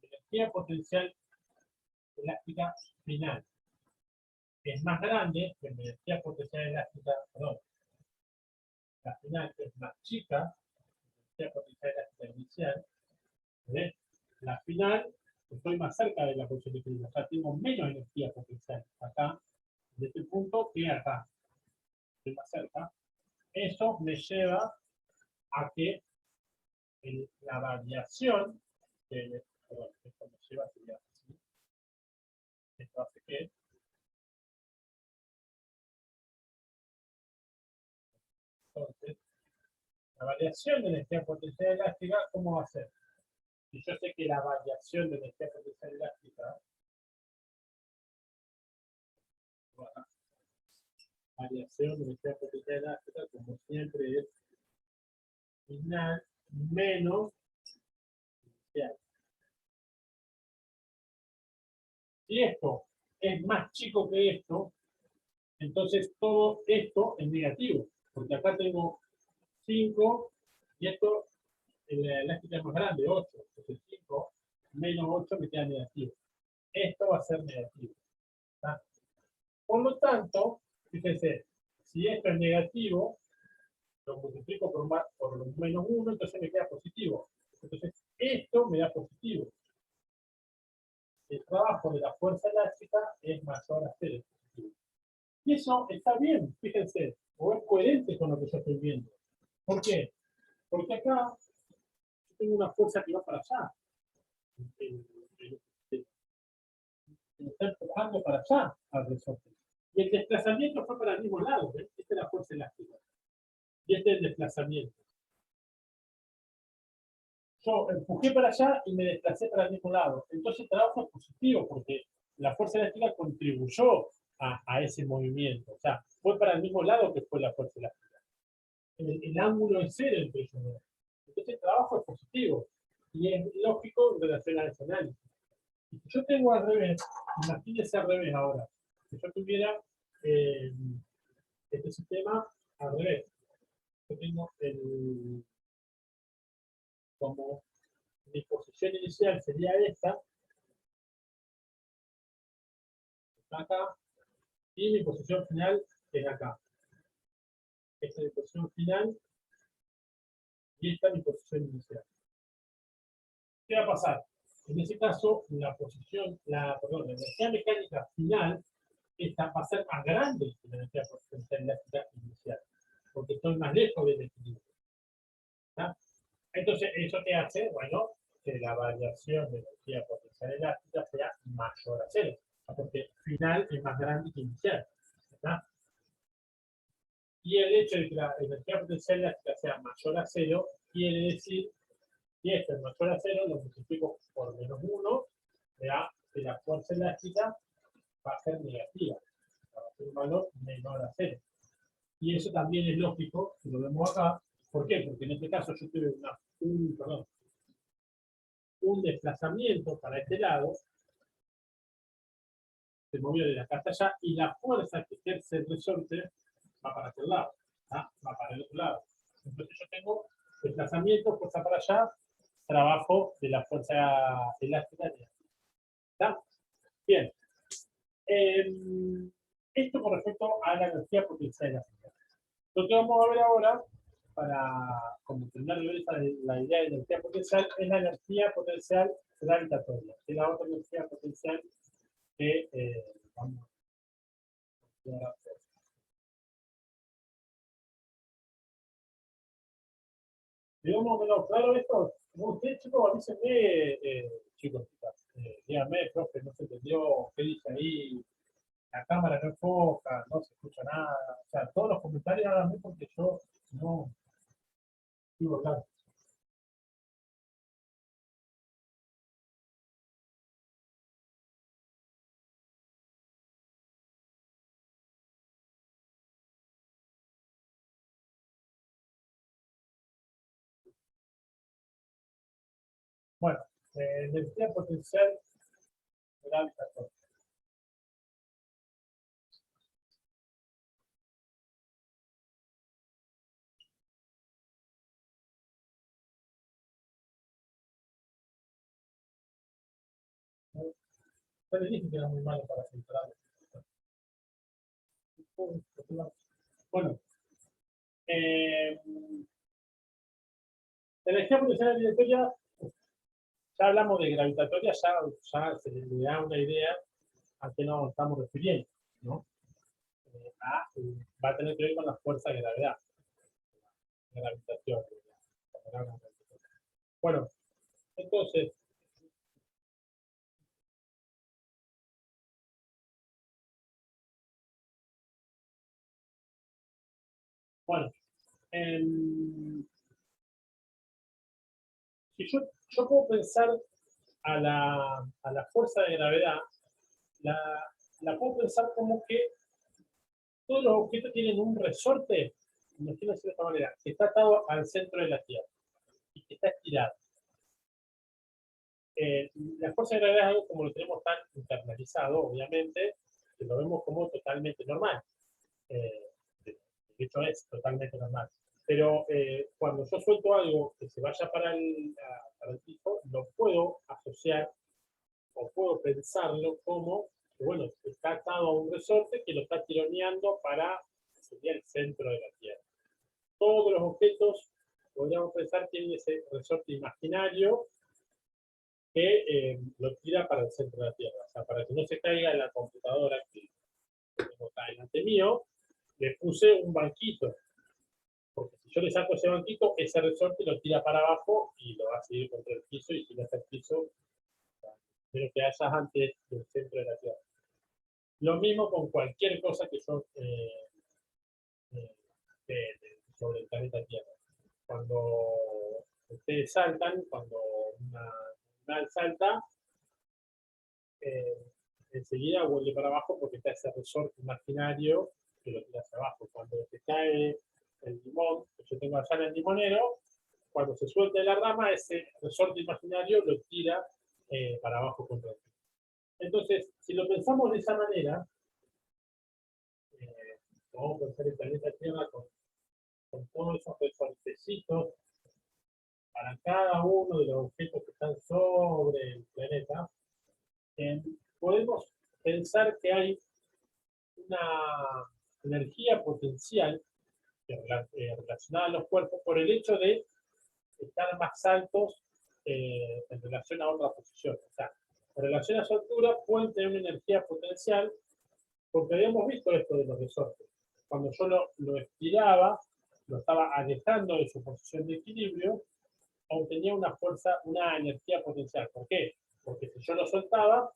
energía potencial elástica final. Es más grande que la energía potencial elástica, perdón, la final es más chica, la energía potencial elástica inicial. ¿Ves? La final, estoy más cerca de la posición de equilibrio, o sea, tengo menos energía potencial acá, de este punto, que acá. Estoy más cerca. Eso me lleva a que la variación, perdón, esto me lleva sería así, esto hace que entonces, la variación de energía potencial elástica, ¿cómo va a ser? Si yo sé que la variación de energía potencial elástica, variación de energía potencial elástica, como siempre, es final menos inicial. Si esto es más chico que esto, entonces todo esto es negativo, porque acá tengo 5 y esto, la elástica es más grande, 8, entonces 5 menos 8 me queda negativo. Esto va a ser negativo. ¿Está? Por lo tanto, fíjense, si esto es negativo, lo multiplico por menos 1, entonces me queda positivo. Entonces, esto me da positivo. El trabajo de la fuerza elástica es mayor a 0. Y eso está bien, fíjense, o es coherente con lo que yo estoy viendo. ¿Por qué? Porque acá yo tengo una fuerza que va para allá. Me está empujando para allá al resorte. Y el desplazamiento fue para el mismo lado. ¿Ven? Esta es la fuerza elástica. Y este es el desplazamiento. Yo empujé para allá y me desplacé para el mismo lado. Entonces el trabajo es positivo porque la fuerza elástica contribuyó a ese movimiento. O sea, fue para el mismo lado que fue la fuerza elástica. El ángulo es 0 entre ellos dos. Entonces el trabajo es positivo. Y es lógico en relación a ese análisis. Y si yo tengo al revés, imagínense al revés ahora. Si yo tuviera este sistema al revés. Yo tengo como mi posición inicial sería esta, acá, y mi posición final es acá. Esta es mi posición final y esta es mi posición inicial. ¿Qué va a pasar? En ese caso, la energía mecánica final esta va a ser más grande que la energía potencial elástica inicial, porque estoy más lejos del equilibrio. ¿Está? Entonces, ¿eso qué hace? Bueno, que la variación de energía potencial elástica sea mayor a 0, porque final es más grande que inicial. ¿Está? Y el hecho de que la energía potencial elástica sea mayor a 0 quiere decir que esto es mayor a 0, lo multiplico por menos 1, me da que la fuerza elástica va a ser negativa, va a ser un valor menor a 0. Y eso también es lógico, si lo vemos acá. ¿Por qué? Porque en este caso yo tuve un desplazamiento para este lado, se movió de acá hasta allá, y la fuerza que ejerce el resorte va para aquel lado, ¿tá? Va para el otro lado. Entonces yo tengo desplazamiento, fuerza para allá, trabajo de la fuerza elástica. ¿Tá? Bien. Esto con respecto a la energía potencial elástica. Lo que vamos a ver ahora, para como terminar de ver la idea de energía potencial, es la energía potencial gravitatoria, que es la otra energía potencial que vamos a ver. ¿Digamos más o menos claro esto? Ustedes, chicos, avísenme, chicos, chicas, díganme, profe, no se entendió, qué dice ahí, la cámara no enfoca, no se escucha nada, o sea, todos los comentarios háganme porque yo no digo claro. Bueno, energía potencial gravitatoria. Yo les dije que era muy malo para filtrar. Bueno, eh, la energía potencial gravitatoria, ya hablamos de gravitatoria, ya se le da una idea a qué nos estamos refiriendo, ¿no? Va a tener que ver con la fuerza de gravedad, gravitación. Bueno, entonces, bueno, si yo puedo pensar a la fuerza de gravedad, la, la puedo pensar como que todos los objetos tienen un resorte, imagínense de esta manera, que está atado al centro de la Tierra y que está estirado. La fuerza de gravedad es algo como lo tenemos tan internalizado, obviamente, que lo vemos como totalmente normal. De hecho, es totalmente normal. Pero cuando yo suelto algo que se vaya para el piso, lo puedo asociar asociar, o puedo pensarlo como, que, bueno, está atado a un resorte que lo está tironeando para, sería el centro de la Tierra. Todos los objetos, podríamos pensar, tienen ese resorte imaginario que lo tira para el centro de la Tierra. O sea, para que no se caiga en la computadora que tengo acá delante mío, le puse un banquito. Porque si yo le saco ese banquito, ese resorte lo tira para abajo y lo va a seguir contra el piso, y si no está el piso, pero que hayas antes del centro de la Tierra. Lo mismo con cualquier cosa que yo sobre el planeta Tierra. Cuando ustedes saltan, cuando una animal salta, enseguida vuelve para abajo porque está ese resorte imaginario que lo tira hacia abajo. Cuando se cae el limón, que yo tengo allá en el limonero, cuando se suelta de la rama, ese resorte imaginario lo tira para abajo contra el piso. Entonces, si lo pensamos de esa manera, vamos a pensar el planeta Tierra con todos esos resortecitos para cada uno de los objetos que están sobre el planeta, podemos pensar que hay una energía potencial relacionada a los cuerpos por el hecho de estar más altos en relación a otra posición. O sea, en relación a su altura pueden tener una energía potencial, porque habíamos visto esto de los resortes. Cuando yo lo estiraba, lo estaba alejando de su posición de equilibrio, obtenía una fuerza, una energía potencial. ¿Por qué? Porque si yo lo soltaba,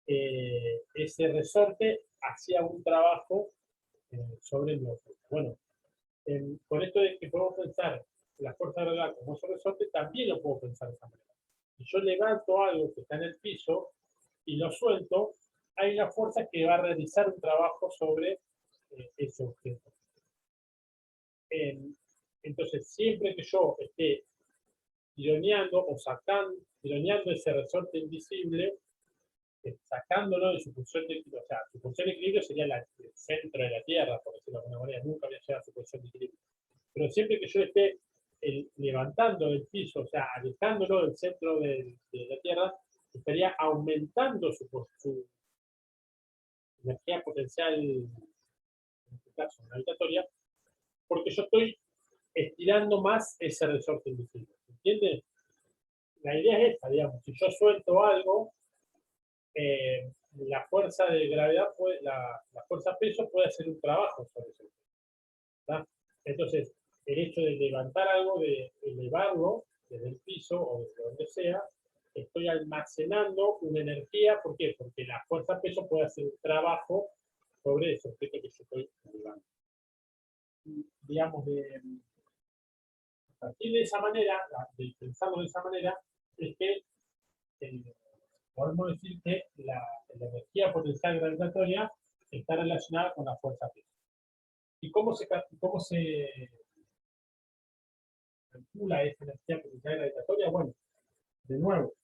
ese resorte hacía un trabajo sobre el objeto. Bueno, con esto de que podemos pensar la fuerza de gravedad como ese resorte, también lo puedo pensar de esa manera. Si yo levanto algo que está en el piso y lo suelto, hay una fuerza que va a realizar un trabajo sobre ese objeto. Entonces, siempre que yo esté tironeando o tironeando ese resorte invisible, sacándolo de su función de equilibrio, o sea, su función de equilibrio sería el centro de la Tierra, por decirlo de alguna manera, nunca había llegado a su función de equilibrio. Pero siempre que yo esté levantando del piso, o sea, alejándolo del centro de la Tierra, estaría aumentando su energía potencial, en este caso gravitatoria, porque yo estoy estirando más ese resorte invisible. ¿Entiendes? La idea es esta, digamos, si yo suelto algo, la fuerza de gravedad, la fuerza peso puede hacer un trabajo sobre eso. ¿Tá? Entonces, el hecho de levantar algo, de elevarlo desde el piso o desde donde sea, estoy almacenando una energía. ¿Por qué? Porque la fuerza peso puede hacer un trabajo sobre ese objeto que yo estoy elevando. Digamos, a partir de esa manera, pensando de esa manera, es que podemos decir que la energía potencial gravitatoria está relacionada con la fuerza peso. ¿Y cómo se calcula esa energía potencial gravitatoria? Bueno, de nuevo,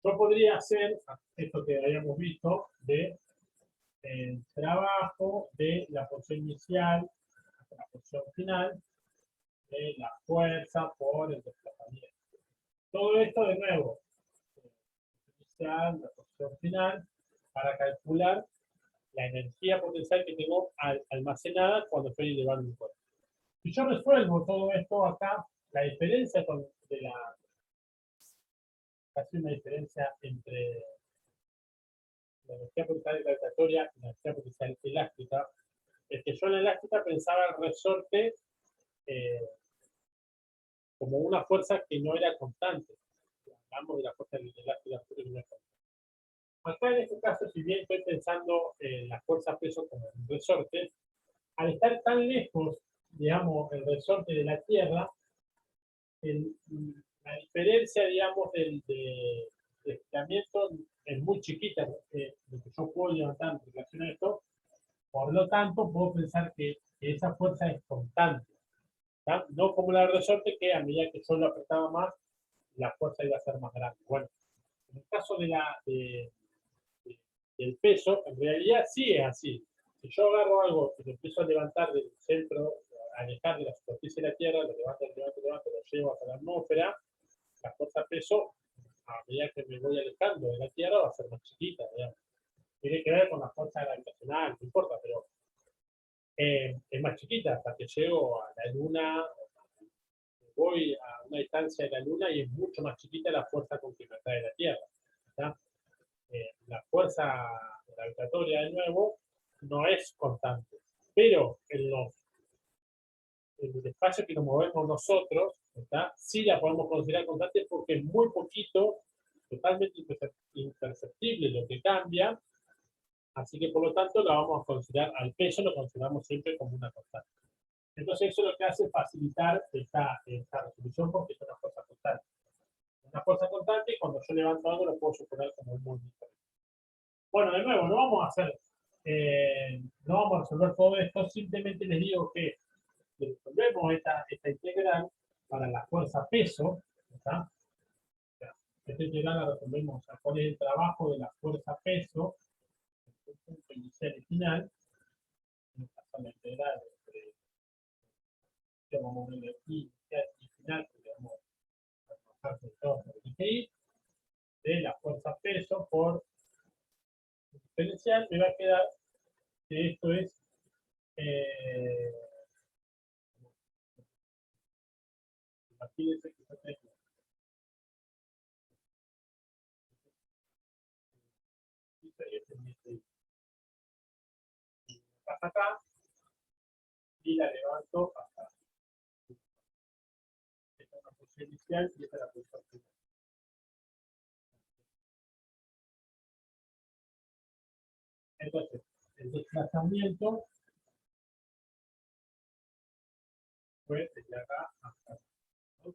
yo podría hacer esto que habíamos visto de el trabajo de la porción inicial hasta la porción final, de la fuerza por el desplazamiento. Todo esto de nuevo, inicial, la porción final, para calcular la energía potencial que tengo almacenada cuando estoy elevando un cuerpo. Si yo resuelvo todo esto acá, la diferencia casi una diferencia entre la energía potencial gravitatoria y la energía potencial elástica, es que yo en la elástica pensaba el resorte como una fuerza que no era constante. Hablamos de la fuerza elástica que no es constante. Acá en este caso, si bien estoy pensando en la fuerza peso como un resorte, al estar tan lejos, digamos, el resorte de la Tierra, la diferencia, digamos, del estiramiento es muy chiquita, lo que yo puedo levantar en relación a esto. Por lo tanto, puedo pensar que esa fuerza es constante, ¿tá? No como la del resorte, que a medida que yo lo apretaba más, la fuerza iba a ser más grande. Bueno, en el caso del peso, en realidad sí es así. Si yo agarro algo y lo empiezo a levantar del centro, a alejar de la superficie de la Tierra, lo levanto, lo llevo hasta la atmósfera, la fuerza peso, a medida que me voy alejando de la Tierra, va a ser más chiquita, digamos. Tiene que ver con la fuerza gravitacional, no importa, pero es más chiquita hasta que llego a la Luna, voy a una distancia de la Luna y es mucho más chiquita la fuerza con que me atrae la Tierra. ¿Está? La fuerza gravitatoria, de nuevo, no es constante, pero en el espacio que nos movemos nosotros, ¿está? Sí la podemos considerar constante porque es muy poquito, totalmente imperceptible lo que cambia, así que por lo tanto la vamos a considerar, al peso lo consideramos siempre como una constante. Entonces eso lo que hace es facilitar esta resolución porque es una fuerza constante. Una fuerza constante, y cuando yo levanto algo lo puedo suponer como un movimiento. Bueno, de nuevo, no vamos a hacer, no vamos a resolver todo esto, simplemente les digo que resolvemos esta integral para la fuerza peso, ¿está? Esta integral la resolvemos, o sea, cuál es el trabajo de la fuerza peso, el punto inicial y final, en esta la integral entre, vamos a ver aquí, inicial y final, que vamos a hacer todo lo que hay, de la fuerza peso por diferencial, me va a quedar que esto es imagínense que yo tengo hasta acá y la levanto hasta esta es una posición inicial y esta es la posición final. Entonces, el desplazamiento fue desde acá hasta acá, ¿no?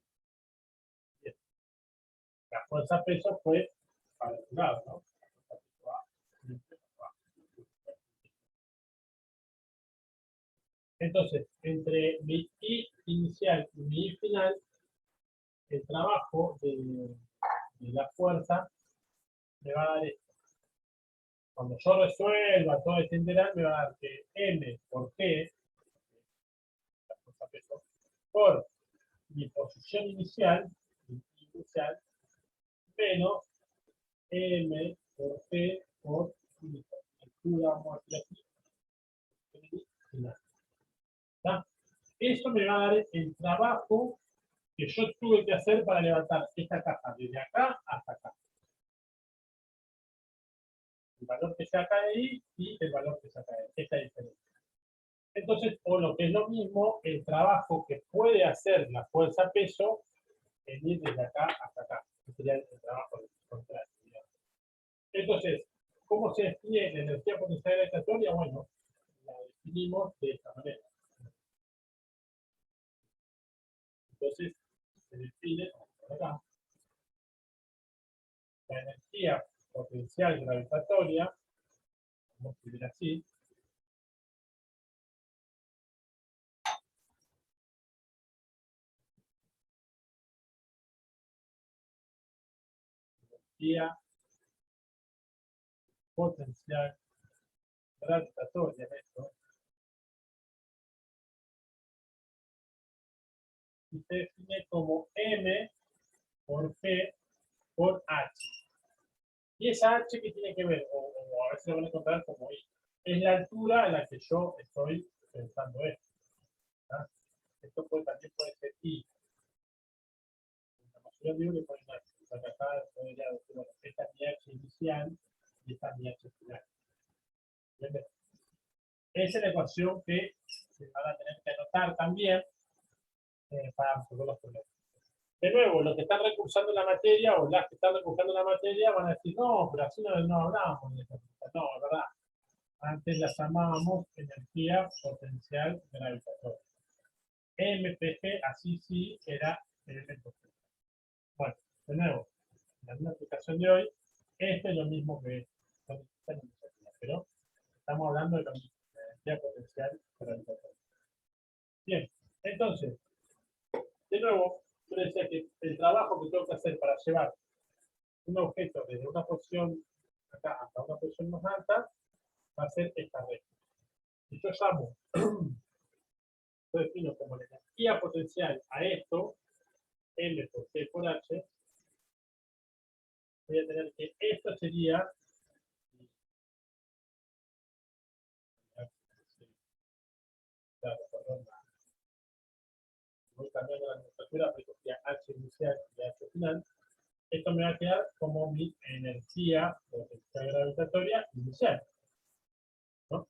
La fuerza peso fue para el lado, ¿no? Entonces, entre mi I inicial y mi I final, el trabajo de la fuerza me va a dar esto. Cuando yo resuelva todo este integral, me va a dar que M por G, la fuerza peso, por mi posición inicial, menos M por G por mi altura, vamos a decir aquí, final. ¿Está? Eso me va a dar el trabajo que yo tuve que hacer para levantar esta caja desde acá hasta acá. El valor que saca de ahí y el valor que saca de ahí. Esta diferencia. Entonces, o lo que es lo mismo, el trabajo que puede hacer la fuerza peso en ir desde acá hasta acá. Que sería el trabajo contrario. Entonces, ¿cómo se define la energía potencial gravitatoria? Bueno, la definimos de esta manera. Entonces, se define por acá. La energía potencial gravitatoria, vamos a escribir así, energía potencial gravitatoria, esto, y se define como M por G por H. Y esa H que tiene que ver, o a veces lo van a encontrar como I, es la altura a la que yo estoy pensando esto. ¿Tá? Esto también puede ser I. La mayoría de libros ponen H. O sea que acá podría decir, bueno, esta es mi H inicial y esta es mi H final. ¿Entiendes? Esa es la ecuación que se van a tener que anotar también para resolver los problemas. De nuevo, los que están recursando la materia o las que están recursando la materia van a decir, no, pero así no hablábamos de esa cosa. No, es verdad. Antes las llamábamos energía potencial gravitatoria. MPG, así sí, era elemento. Bueno, de nuevo, en la misma aplicación de hoy, este es lo mismo que pero estamos hablando de la energía potencial gravitatoria. Bien, entonces, de nuevo, yo decía que el trabajo que tengo que hacer para llevar un objeto desde una posición acá hasta una posición más alta va a ser esta recta. Y yo llamo, yo defino como la energía potencial a esto, M por C por H, voy a tener que esto sería, claro, perdón, voy cambiando la nomenclatura, porque sería H inicial y H final. Esto me va a quedar como mi energía potencial gravitatoria inicial, ¿no?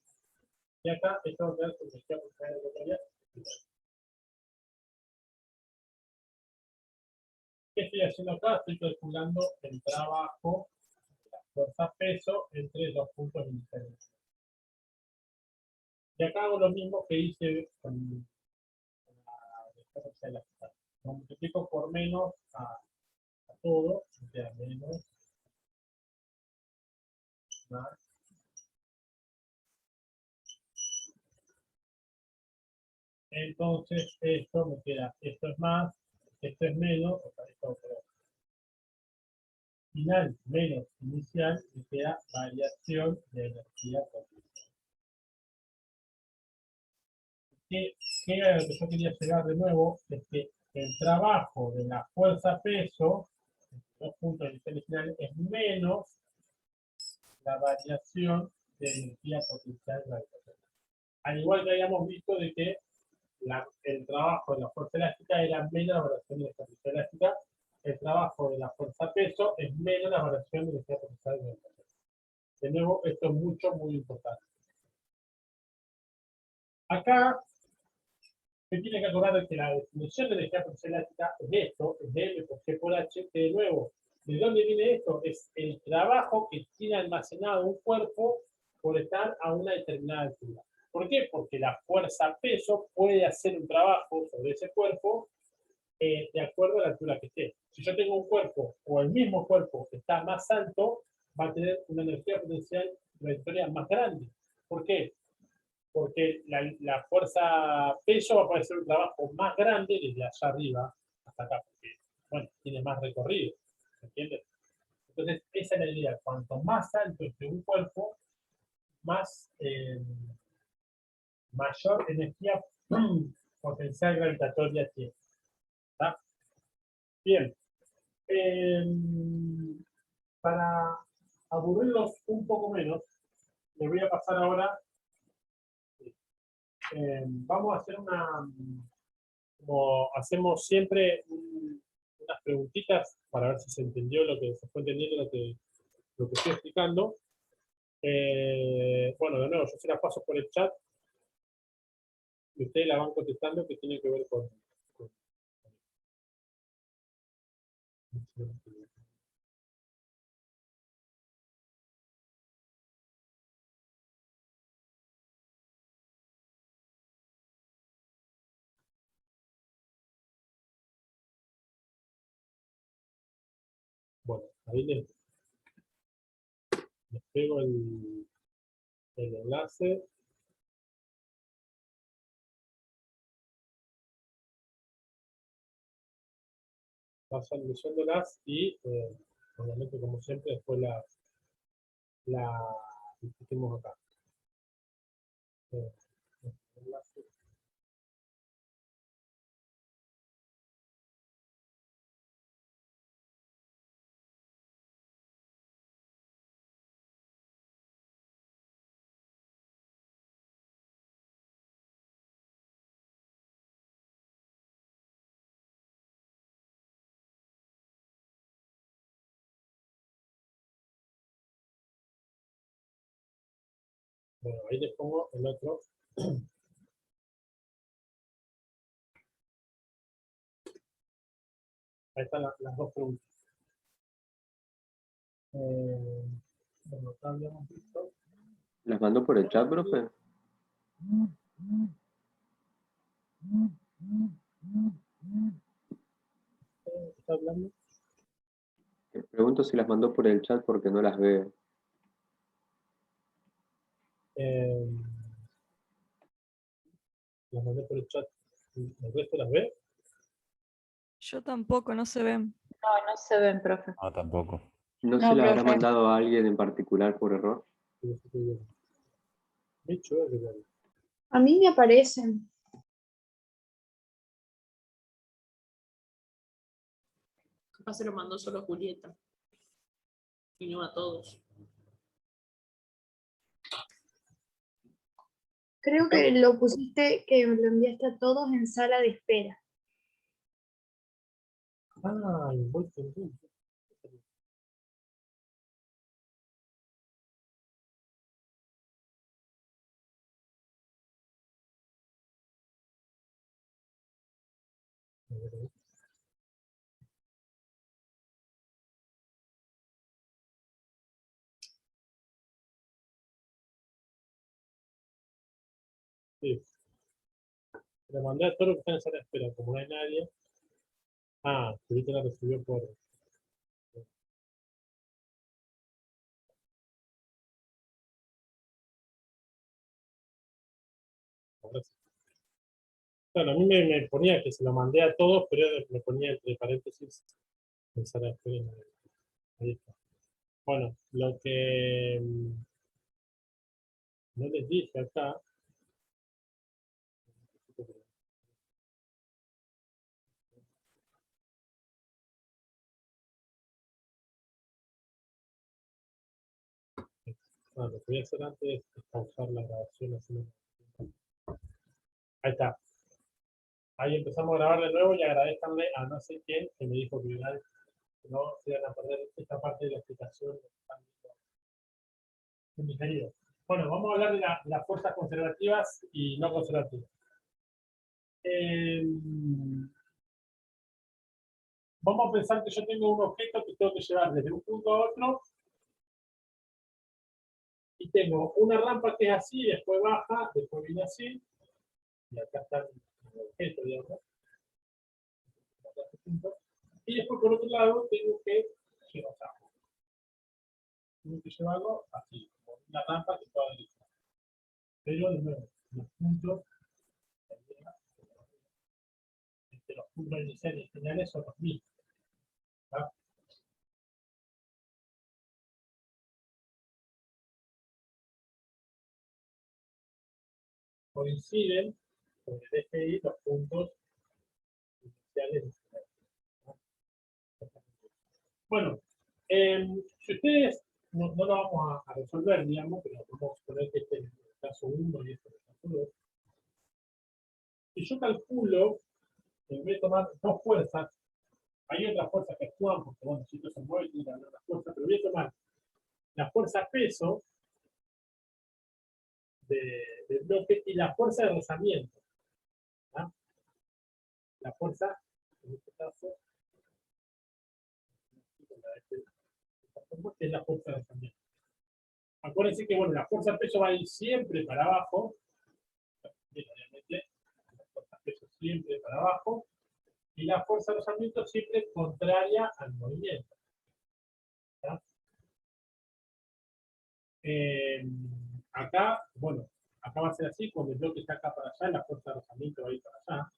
Y acá esto va a quedar como energía potencial gravitatoria final. ¿Qué estoy haciendo acá? Estoy calculando el trabajo de la fuerza-peso entre dos puntos iniciales. Y acá hago lo mismo que hice con la fuerza elástica. Lo multiplico por menos a todo, o sea, menos más. Entonces, esto me queda, esto es más, esto es menos, o sea, esto final menos inicial, me queda variación de energía potencial. ¿Qué era lo que yo quería llegar de nuevo? Es que el trabajo de la fuerza-peso, dos puntos iniciales finales, es menos la variación de energía potencial gravitatoria. Al igual que habíamos visto de que el trabajo de la fuerza elástica era menos la variación de la fuerza elástica, el trabajo de la fuerza peso es menos la variación de la energía potencial gravitatoria. De nuevo, esto es muy importante. Acá se tiene que acordar de que la definición de la energía potencial elástica es esto, es de M por G por H, que de nuevo, ¿de dónde viene esto? Es el trabajo que tiene almacenado un cuerpo por estar a una determinada altura. ¿Por qué? Porque la fuerza peso puede hacer un trabajo sobre ese cuerpo de acuerdo a la altura que esté. Si yo tengo un cuerpo o el mismo cuerpo que está más alto, va a tener una energía potencial gravitatoria más grande. ¿Por qué? Porque la fuerza peso va a poder hacer un trabajo más grande desde allá arriba hasta acá, porque, bueno, tiene más recorrido, ¿me entiendes? Entonces, esa es la idea. Cuanto más alto esté un cuerpo, más mayor energía potencial gravitatoria tiene. ¿Está? Bien. Para aburrirlos un poco menos, les voy a pasar ahora, vamos a hacer como hacemos siempre, unas preguntitas para ver si se entendió lo que se fue entendiendo lo que estoy explicando. Bueno, de nuevo, yo se las paso por el chat y ustedes la van contestando, que tiene que ver con bueno, ahí les pego el enlace. Pasan leyéndolas y, obviamente, como siempre, después la discutimos acá. Enlace. Bueno, ahí les pongo el otro. Ahí están las dos preguntas. Bueno, acá habíamos visto. ¿Las mandó por el chat, profe? ¿Está hablando? Pregunto si las mandó por el chat porque no las veo. Las mandé por el chat. ¿El resto las ve? Yo tampoco, no se ven. No, no se ven, profe. No, tampoco. ¿No No, se las habrá profe. mandado a alguien en particular por error? Sí, sí, sí. Dicho, A mí me aparecen. Capaz se lo mandó solo a Julieta. Y no a todos. Creo que lo pusiste, que lo enviaste a todos en sala de espera. Ah, voy entendiendo. Sí. Le mandé a todos los que están en sala de espera, como no hay nadie. Ah, Julita la recibió por. Ahora sí. Claro, a mí me ponía que se lo mandé a todos, pero me ponía entre paréntesis en sala de espera. Ahí está. Bueno, lo que no les dije acá. Lo que voy a hacer antes es pausar la grabación. Así ahí está. Ahí empezamos a grabar de nuevo y agradezcanle a no sé quién que me dijo que no se iban a perder esta parte de la explicación de mis queridos. Bueno, vamos a hablar de las fuerzas conservativas y no conservativas. Vamos a pensar que yo tengo un objeto que tengo que llevar desde un punto a otro y tengo una rampa que es así, después baja, después viene así y acá está el objeto, digamos. Y después por otro lado tengo que llevarlo así, como una rampa que pueda derecha. Pero de nuevo, los puntos entre los puntos iniciales y finales son los mismos. ¿Tá? Coinciden con el eje y los puntos iniciales y finales. ¿No? Bueno, si ustedes no lo vamos a resolver, digamos, pero vamos a suponer que este es el caso 1 y este es el caso 2. Si yo calculo, voy a tomar dos fuerzas, hay otras fuerzas que actúan, porque bueno, si esto se mueve, tiene que haber una fuerza, pero voy a tomar la fuerza peso del bloque y la fuerza de rozamiento. ¿Ah? La fuerza, en este caso, es la fuerza de rozamiento. Acuérdense que bueno, la fuerza peso va a ir siempre para abajo, obviamente, la fuerza peso siempre para abajo, y la fuerza de rozamiento siempre contraria al movimiento. ¿Tá? Acá, bueno, acá va a ser así, cuando el bloque está acá para allá, la fuerza de rozamiento va a ir para allá.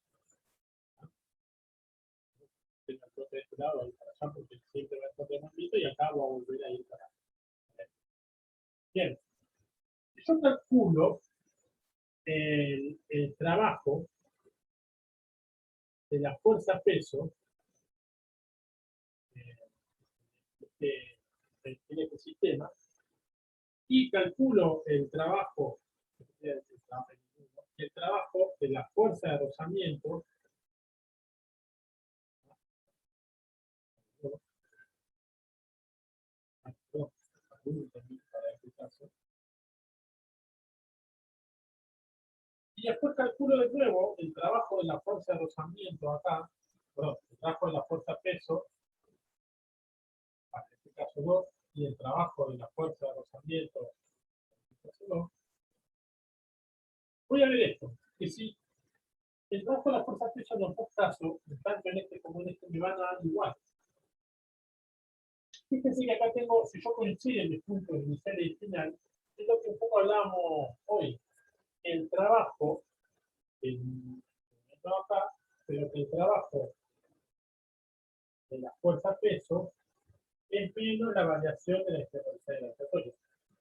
El bloque de este lado va a ir para allá porque siempre va a estar de movimiento y acá va a volver a ir para allá. Bien, yo calculo el trabajo de la fuerza peso en este sistema y calculo el trabajo de la fuerza de rozamiento y después calculo de nuevo el trabajo de la fuerza de rozamiento acá, perdón, el trabajo de la fuerza peso, en este caso 2, y el trabajo de la fuerza de rozamiento, en este caso 2. Voy a ver esto, que si el trabajo de la fuerza peso en los dos casos, tanto en este como en este, me van a dar igual. Fíjense que acá tengo, si yo coincido en mis puntos iniciales y final, es lo que un poco hablábamos hoy. El trabajo, no acá, pero que el trabajo de la fuerza peso es menos la variación de la experiencia del laboratorio.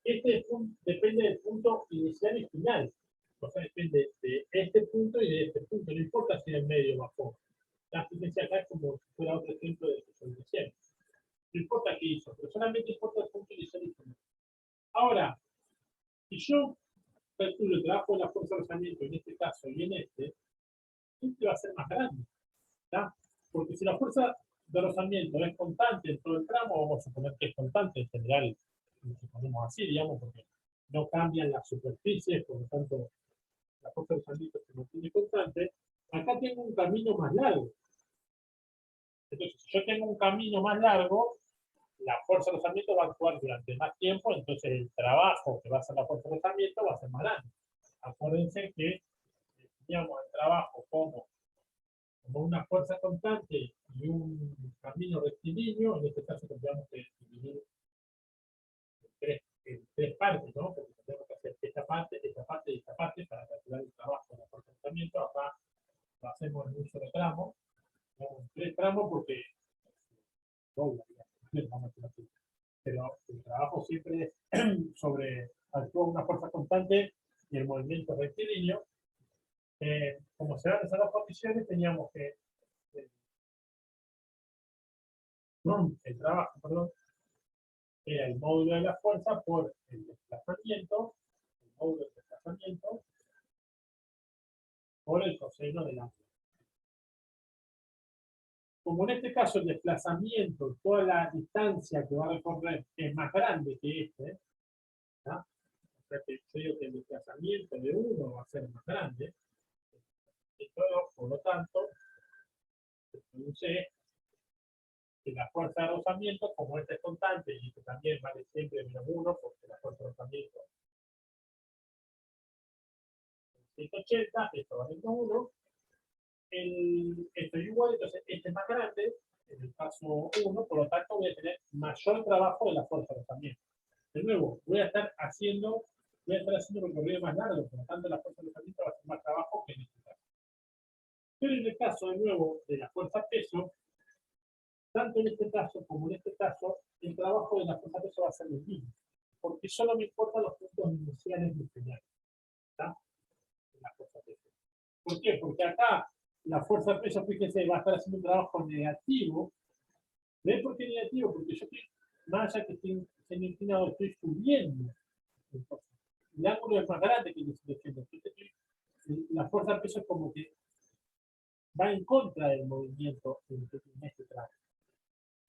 Este depende del punto inicial y final. O sea, depende de este punto y de este punto. No importa si en el medio bajó. Fíjense acá es como si fuera otro ejemplo de que yo decía. que hizo, pero solamente importa el punto inicial disponible. Ahora, si yo calculo el trabajo de la fuerza de rozamiento en este caso y en este va a ser más grande. ¿Tá? Porque si la fuerza de rozamiento es constante en todo el tramo, vamos a suponer que es constante en general, lo suponemos así, digamos, porque no cambian las superficies, por lo tanto, la fuerza de rozamiento se mantiene constante. Acá tengo un camino más largo. Entonces, si yo tengo un camino más largo, la fuerza de rozamiento va a actuar durante más tiempo, entonces el trabajo que va a hacer la fuerza de rozamiento va a ser más grande. Acuérdense que teníamos el trabajo como una fuerza constante y un camino rectilíneo. En este caso tendríamos que dividir en tres partes, ¿no? Porque tenemos que hacer esta parte y esta parte para calcular el trabajo de la fuerza de rozamiento. Acá lo hacemos en un solo tramo, en tres tramos porque dobla, digamos, pero el trabajo siempre es sobre actúa una fuerza constante y el movimiento rectilíneo. Como se dan esas dos condiciones, teníamos que el trabajo, perdón, era el módulo de la fuerza por el desplazamiento, el módulo del desplazamiento, por el coseno del ángulo. Como en este caso el desplazamiento, toda la distancia que va a recorrer es más grande que este, ¿no? O sea que yo digo que el desplazamiento de uno va a ser más grande, y todo, por lo tanto, se produce que la fuerza de rozamiento, como este es constante y que también vale siempre menos 1, porque la fuerza de rozamiento es 180, esto vale menos 1, esto es igual, entonces este es más grande, en el caso 1, por lo tanto voy a tener mayor trabajo de la fuerza de rozamiento. De nuevo, voy a estar haciendo un recorrido más largo, por lo tanto la fuerza de rozamiento va a hacer más trabajo que en este caso. Pero en el caso, de nuevo, de la fuerza peso, tanto en este caso como en este caso, el trabajo de la fuerza peso va a ser el mismo, porque solo me importan los puntos iniciales y finales, ¿está? La fuerza peso. ¿Por qué? Porque acá la fuerza peso, fíjense, va a estar haciendo un trabajo negativo. ¿Ven por qué negativo? Porque yo estoy, más allá que estoy siendo inclinado, estoy subiendo. Entonces, el ángulo es más grande que el descendiente. La fuerza peso es como que va en contra del movimiento en este tramo.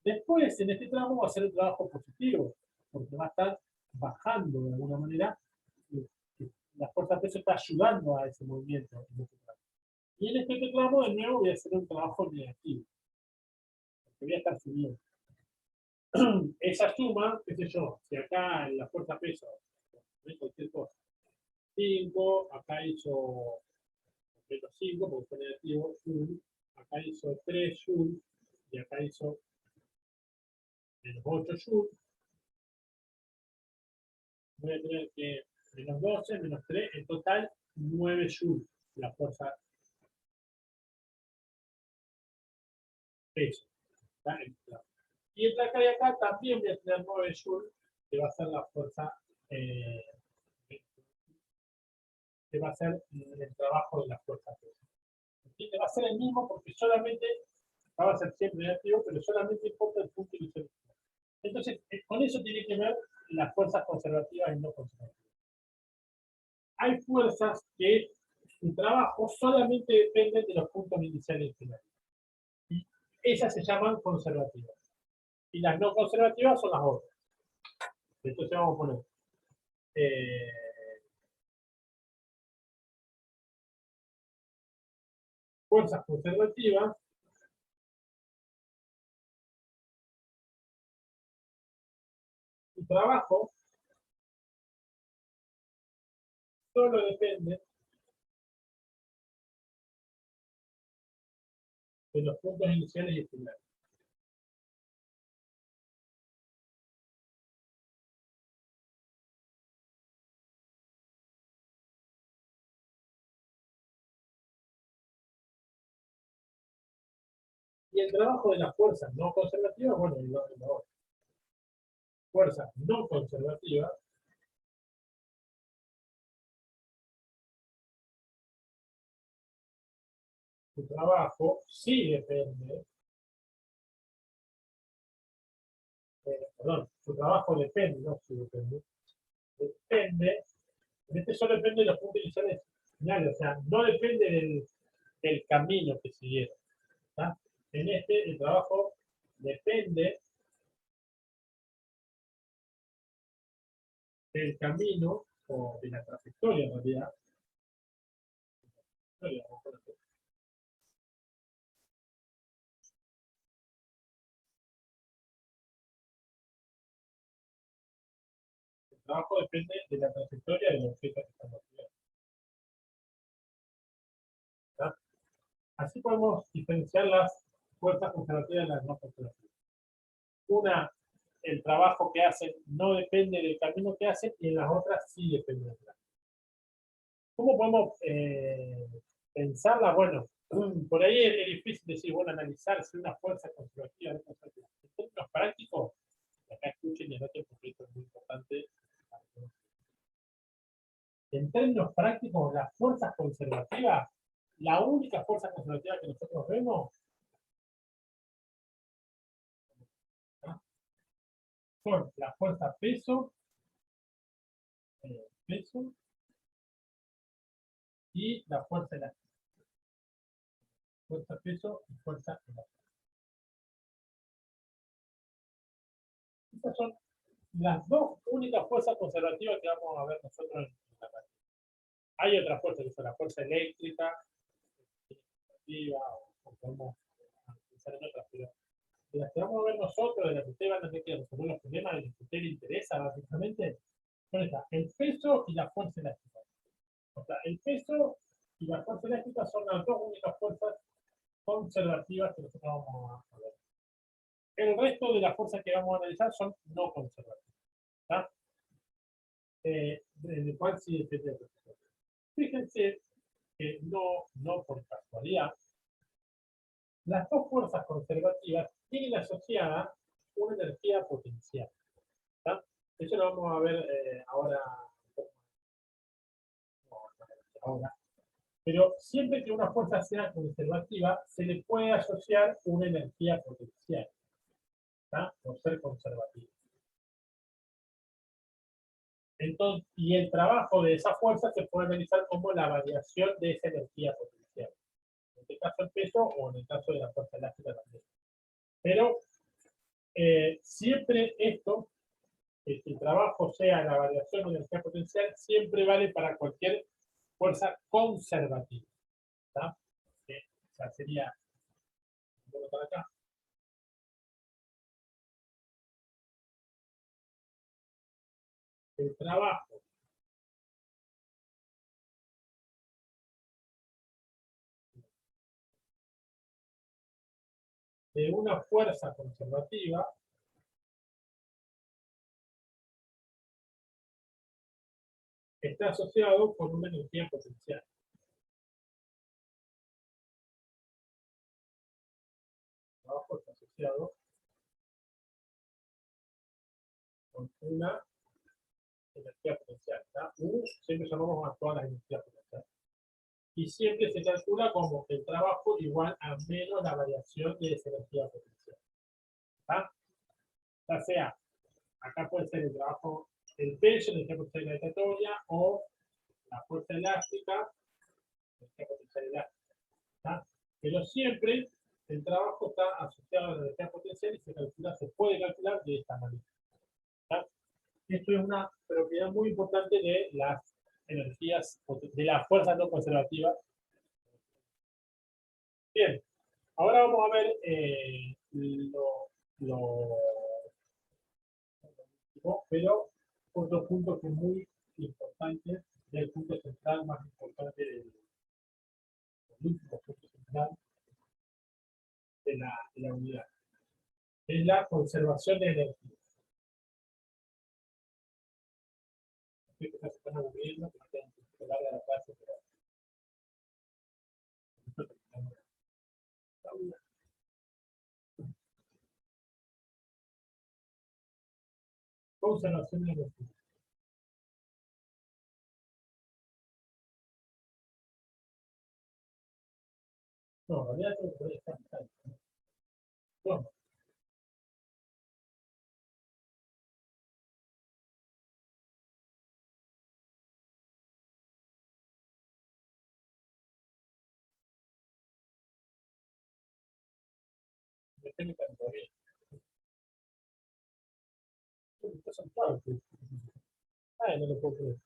Después, en este tramo va a ser el trabajo positivo, porque va a estar bajando de alguna manera. La fuerza peso está ayudando a ese movimiento en este tramo. Y en este tramo, de nuevo, voy a hacer un trabajo negativo, porque voy a estar subiendo. Esa suma, qué sé yo, si acá en la fuerza peso, cualquier cosa, 5, acá hizo menos 5, porque fue negativo, joule, acá hizo 3 joule, y acá hizo menos 8 joule. Voy a tener que menos 12, menos 3, en total 9 joule, la fuerza peso. Y entre acá y acá también voy a tener 9 joule, que va a ser la fuerza, que va a ser el trabajo de la fuerza peso. Va a ser el mismo porque solamente va a ser siempre negativo, pero solamente importa el punto inicial. Entonces, con eso tiene que ver las fuerzas conservativas y no conservativas. Hay fuerzas que su trabajo solamente depende de los puntos iniciales y finales. Y esas se llaman conservativas. Y las no conservativas son las otras. Entonces vamos a poner fuerzas conservativas y trabajo solo depende de los puntos iniciales y finales. Y el trabajo de las fuerzas no conservativas, bueno, lo fuerzas no conservativas su trabajo sí depende perdón, su trabajo depende, no si depende, depende, en este solo depende de los puntos iniciales finales, o sea, no depende del camino que siguieron. ¿Tá? En este, el trabajo depende del camino, o de la trayectoria en realidad. El trabajo depende de la trayectoria del objeto que estamos estudiando. ¿Tá? Así podemos diferenciar las fuerzas conservativas y las no conservativas. Una, el trabajo que hacen no depende del camino que hacen, y en las otras sí depende del camino. ¿Cómo podemos pensarla? Bueno, por ahí es difícil decir, bueno, analizar si una fuerza conservativa o no conservativa. En términos prácticos, acá escuchen y anoten porque esto es muy importante. En términos prácticos, las fuerzas conservativas, la única fuerza conservativa que nosotros vemos, ¿no?, son la fuerza peso, peso y la fuerza elástica. Fuerza peso y fuerza elástica. Estas son las dos únicas fuerzas conservativas que vamos a ver nosotros en la práctica. Hay otras fuerzas, que son la fuerza eléctrica, o podemos pensar en otras, pero de las que vamos a ver nosotros, de las que ustedes van a tener que resolver los problemas, de los que a ustedes les interesa, básicamente, son estas: el peso y la fuerza elástica. O sea, el peso y la fuerza elástica son las dos únicas fuerzas conservativas que nosotros vamos a ver. El resto de las fuerzas que vamos a analizar son no conservativas. ¿Tá? De cuál sí depende del profesor. Fíjense que no por casualidad, las dos fuerzas conservativas tienen asociada una energía potencial. ¿Tá? Eso lo vamos a ver ahora. Pero siempre que una fuerza sea conservativa, se le puede asociar una energía potencial, ¿tá?, por ser conservativa. Entonces, y el trabajo de esa fuerza se puede analizar como la variación de esa energía potencial. En este caso el peso, o en el caso de la fuerza elástica también. Pero siempre esto, que el trabajo sea la variación de energía potencial, siempre vale para cualquier fuerza conservativa. ¿Tá? O sea, sería, voy a botar acá, el trabajo de una fuerza conservativa está asociado con una energía potencial. El trabajo está asociado con una energía potencial. Siempre llamamos a todas las energías potenciales. Y siempre se calcula como el trabajo igual a menos la variación de esa energía potencial. ¿Tá? Ya sea, acá puede ser el trabajo, el peso, la energía potencial gravitatoria, o la fuerza elástica, la energía potencial elástica. ¿Tá? Pero siempre el trabajo está asociado a la energía potencial y se puede calcular de esta manera. ¿Tá? Esto es una propiedad muy importante de las energías, de las fuerzas no conservativas. Bien, ahora vamos a ver pero otro punto que es muy importante, es el punto central más importante del último punto central de la unidad. Es la conservación de energía. Sé que se están aburriendo, que no tienen que larga la clase, pero conservación de energía. No, en realidad todo puede estar. Bueno, energía mecánica, bien. Está sentado, sí. Ay, no lo puedo creer.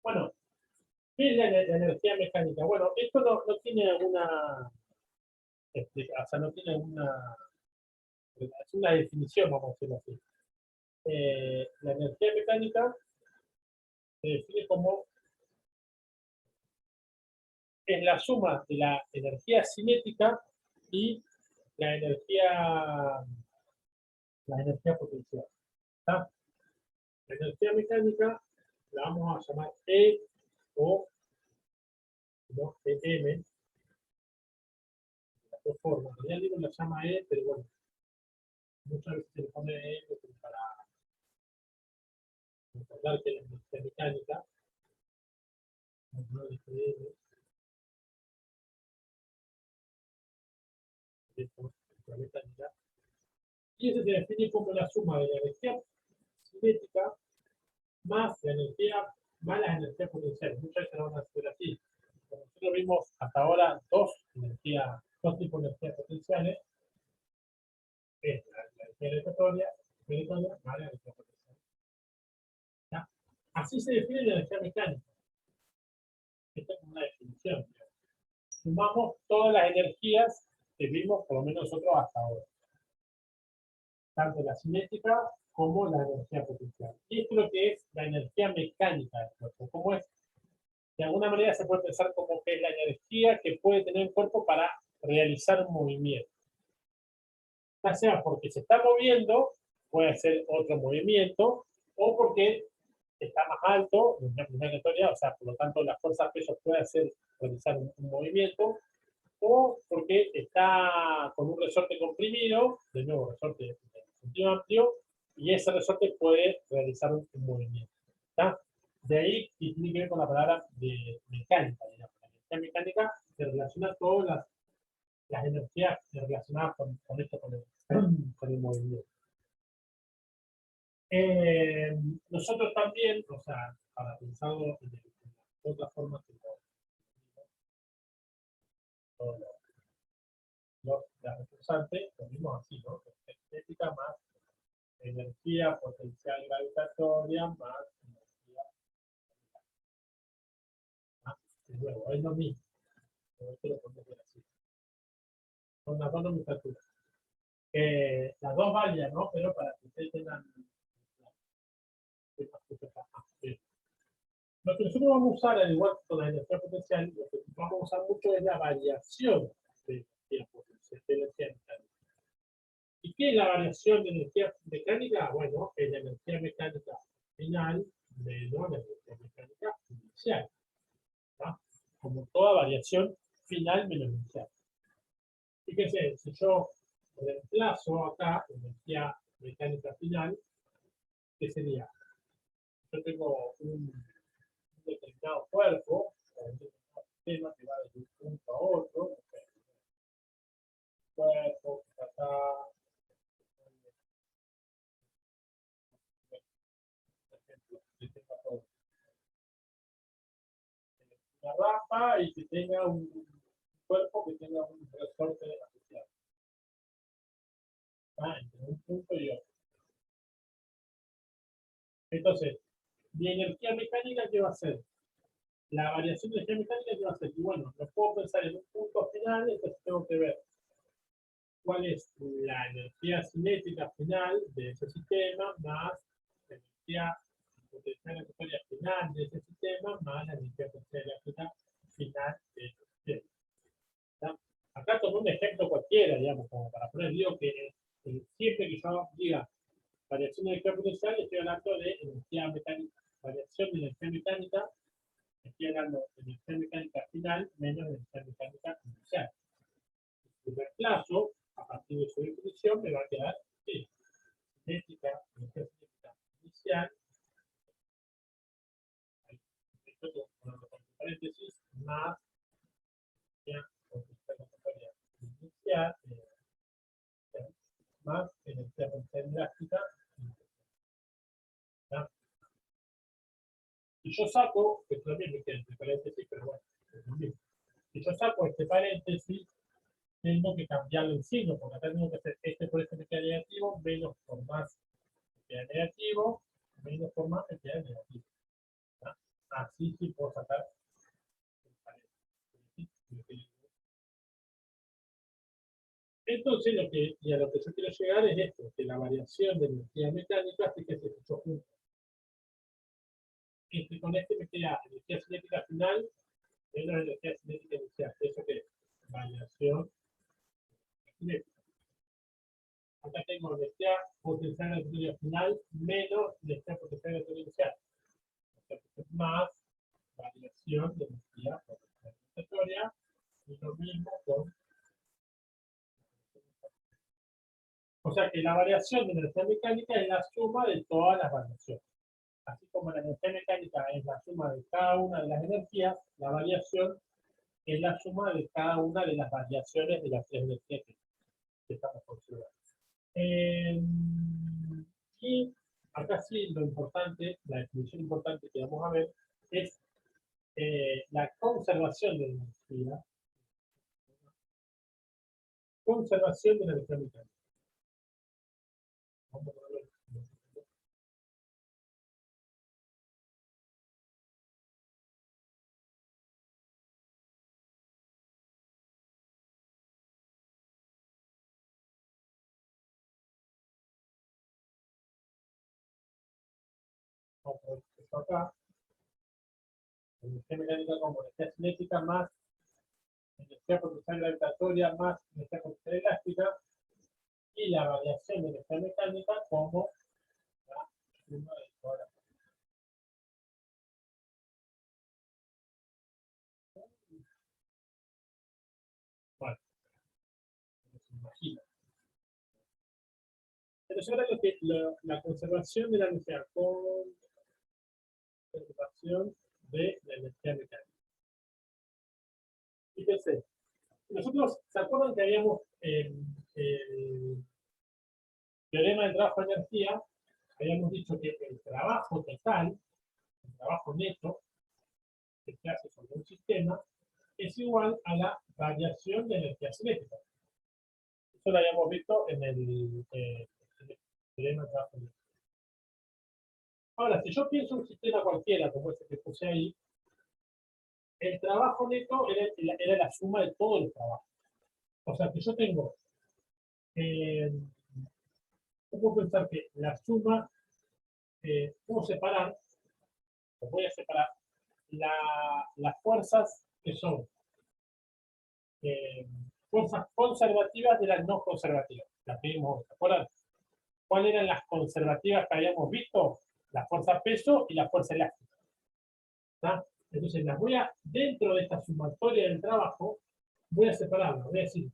Bueno, ¿qué es la energía mecánica? Bueno, esto no tiene alguna, o sea, no tiene es una definición, vamos a decirlo así. La energía mecánica se define como es la suma de la energía cinética y la energía potencial. ¿Está? La energía mecánica la vamos a llamar E o ¿no? EM, de las dos formas. En el libro la llama E, pero bueno, muchas veces se le pone E para recordar que la energía mecánica no es EM, la mecánica, y eso se define como la suma de la energía cinética más la energía, más las energías potenciales. Muchas veces no van a ser así. Como nosotros vimos hasta ahora dos tipos de energías potenciales, es la energía gravitatoria más la energía potencial. ¿Ya? Así se define la energía mecánica. Esta es una definición. Sumamos todas las energías que vimos, por lo menos nosotros hasta ahora. Tanto la cinética como la energía potencial. Y esto es lo que es la energía mecánica del cuerpo. ¿Cómo es? De alguna manera se puede pensar como que es la energía que puede tener el cuerpo para realizar un movimiento. Ya sea porque se está moviendo, puede hacer otro movimiento, o porque está más alto, en la primera aleatoria, o sea, por lo tanto la fuerza peso puede realizar un movimiento, o porque está con un resorte comprimido, de nuevo resorte de sentido amplio, y ese resorte puede realizar un movimiento. ¿Está? De ahí y tiene que ver con la palabra de mecánica, digamos. La energía mecánica se relaciona todas las energías relacionadas con esto, con el movimiento. Nosotros también, o sea, para pensarlo de otra forma que la reforzante, lo mismo así, ¿no? Cinética más energía potencial gravitatoria más energía. De nuevo, es lo mismo. Esto lo podemos así. Son las dos nomenclaturas. Las dos válidas, ¿no? Pero para que ustedes tengan. Lo que nosotros vamos a usar, al igual que con la energía potencial, lo que vamos a usar mucho es la variación de energía potencial, de energía mecánica. ¿Y qué es la variación de energía mecánica? Bueno, es la energía mecánica final menos la energía mecánica inicial. ¿Tá? Como toda variación final menos inicial. Fíjense, si yo reemplazo acá energía mecánica final, ¿qué sería? Yo tengo un determinado cuerpo, un determinado sistema que va de un punto a otro, cuerpo, acá, por ejemplo, que tenga todo. Una rampa y que tenga un cuerpo que tenga un resorte asociado. Entre un punto y otro. Entonces, mi energía mecánica, ¿qué va a ser? La variación de energía mecánica, ¿qué va a ser? Y bueno, lo puedo pensar en un punto final, entonces tengo que ver cuál es la energía cinética final de ese sistema más la energía potencial electrónica final de ese sistema más la energía potencial eléctrica final de ese sistema. ¿Está? Acá tomé un ejemplo cualquiera, digamos, como para poner, digo que siempre que yo diga variación de energía potencial, estoy hablando de energía mecánica, variación de energía mecánica, estoy hablando de energía mecánica final menos energía mecánica inicial. Si reemplazo, a partir de su definición, me va a quedar sí, cinética, energía cinética inicial, esto con paréntesis, más energía inicial, más energía potencial elástica. Si yo saco, que también me queda entre paréntesis, pero bueno, es lo mismo. Si yo saco este paréntesis, tengo que cambiarle el signo, porque acá tengo que hacer este por este me queda negativo, menos por más me queda negativo, menos por más me queda negativo. ¿Tá? Así sí puedo sacar el paréntesis. Entonces, y a lo que yo quiero llegar es esto, que la variación de energía mecánica hace que se escuchó junto. Con este me queda energía cinética final menos energía cinética inicial. ¿Eso qué es? Variación cinética. Acá tengo energía potencial de energía final menos energía potencial de energía inicial. Más variación de energía potencial iniciatoria y lo mismo con. O sea que la variación de energía mecánica es la suma de todas las variaciones. Así como la energía mecánica es la suma de cada una de las energías, la variación es la suma de cada una de las variaciones de las tres energías que estamos considerando. Y acá sí lo importante, la definición importante que vamos a ver es la conservación de la energía. Conservación de la energía mecánica. Vamos a ver. Vamos a ver esto acá. Energía mecánica como energía cinética más energía potencial gravitatoria más energía potencial elástica y la variación de energía mecánica como la suma de todas las. Bueno, se imagina. Pero yo creo que la conservación de la energía, conservación de la energía mecánica. Fíjense, nosotros, ¿se acuerdan que habíamos el teorema del trabajo de energía? Habíamos dicho que el trabajo total, el trabajo neto, que se hace sobre un sistema, es igual a la variación de energía cinética. Eso lo habíamos visto en el teorema del trabajo de energía. Ahora, si yo pienso en un sistema cualquiera, como ese que puse ahí, el trabajo neto era la suma de todo el trabajo. O sea, que yo tengo, puedo pensar que la suma, puedo separar, o voy a separar, las fuerzas que son fuerzas conservativas de las no conservativas. Las vimos, ¿se acuerdan? ¿Cuáles eran las conservativas que habíamos visto? La fuerza peso y la fuerza elástica. ¿Tá? Entonces las voy a, dentro de esta sumatoria del trabajo, voy a separarlas. Voy a decir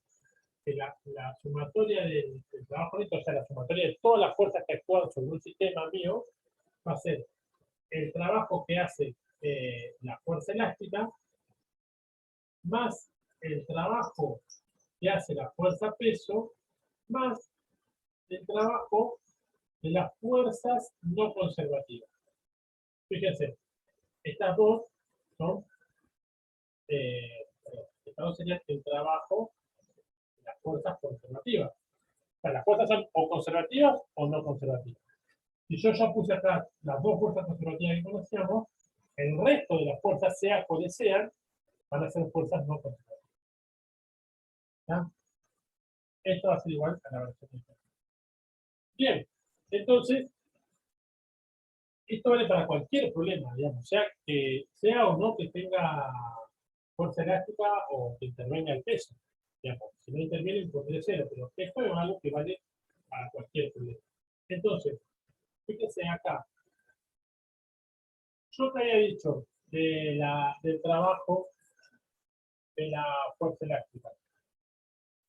que la sumatoria del trabajo neto, o sea, la sumatoria de todas las fuerzas que actúan sobre un sistema mío, va a ser el trabajo que hace la fuerza elástica, más el trabajo que hace la fuerza peso, más el trabajo de las fuerzas no conservativas. Fíjense, estas dos son, estas dos serían el trabajo de las fuerzas conservativas. O sea, las fuerzas son o conservativas o no conservativas. Si yo ya puse acá las dos fuerzas conservativas que conocíamos, el resto de las fuerzas, sea cuales sean, van a ser fuerzas no conservativas. ¿Ya? Esto va a ser igual a la versión de. Bien, entonces, esto vale para cualquier problema, digamos, sea o no que tenga fuerza elástica o que intervenga el peso. Digamos, si no interviene, el poder es cero, pero esto es algo que vale para cualquier problema. Entonces, fíjense acá. Yo te había dicho del trabajo de la fuerza elástica.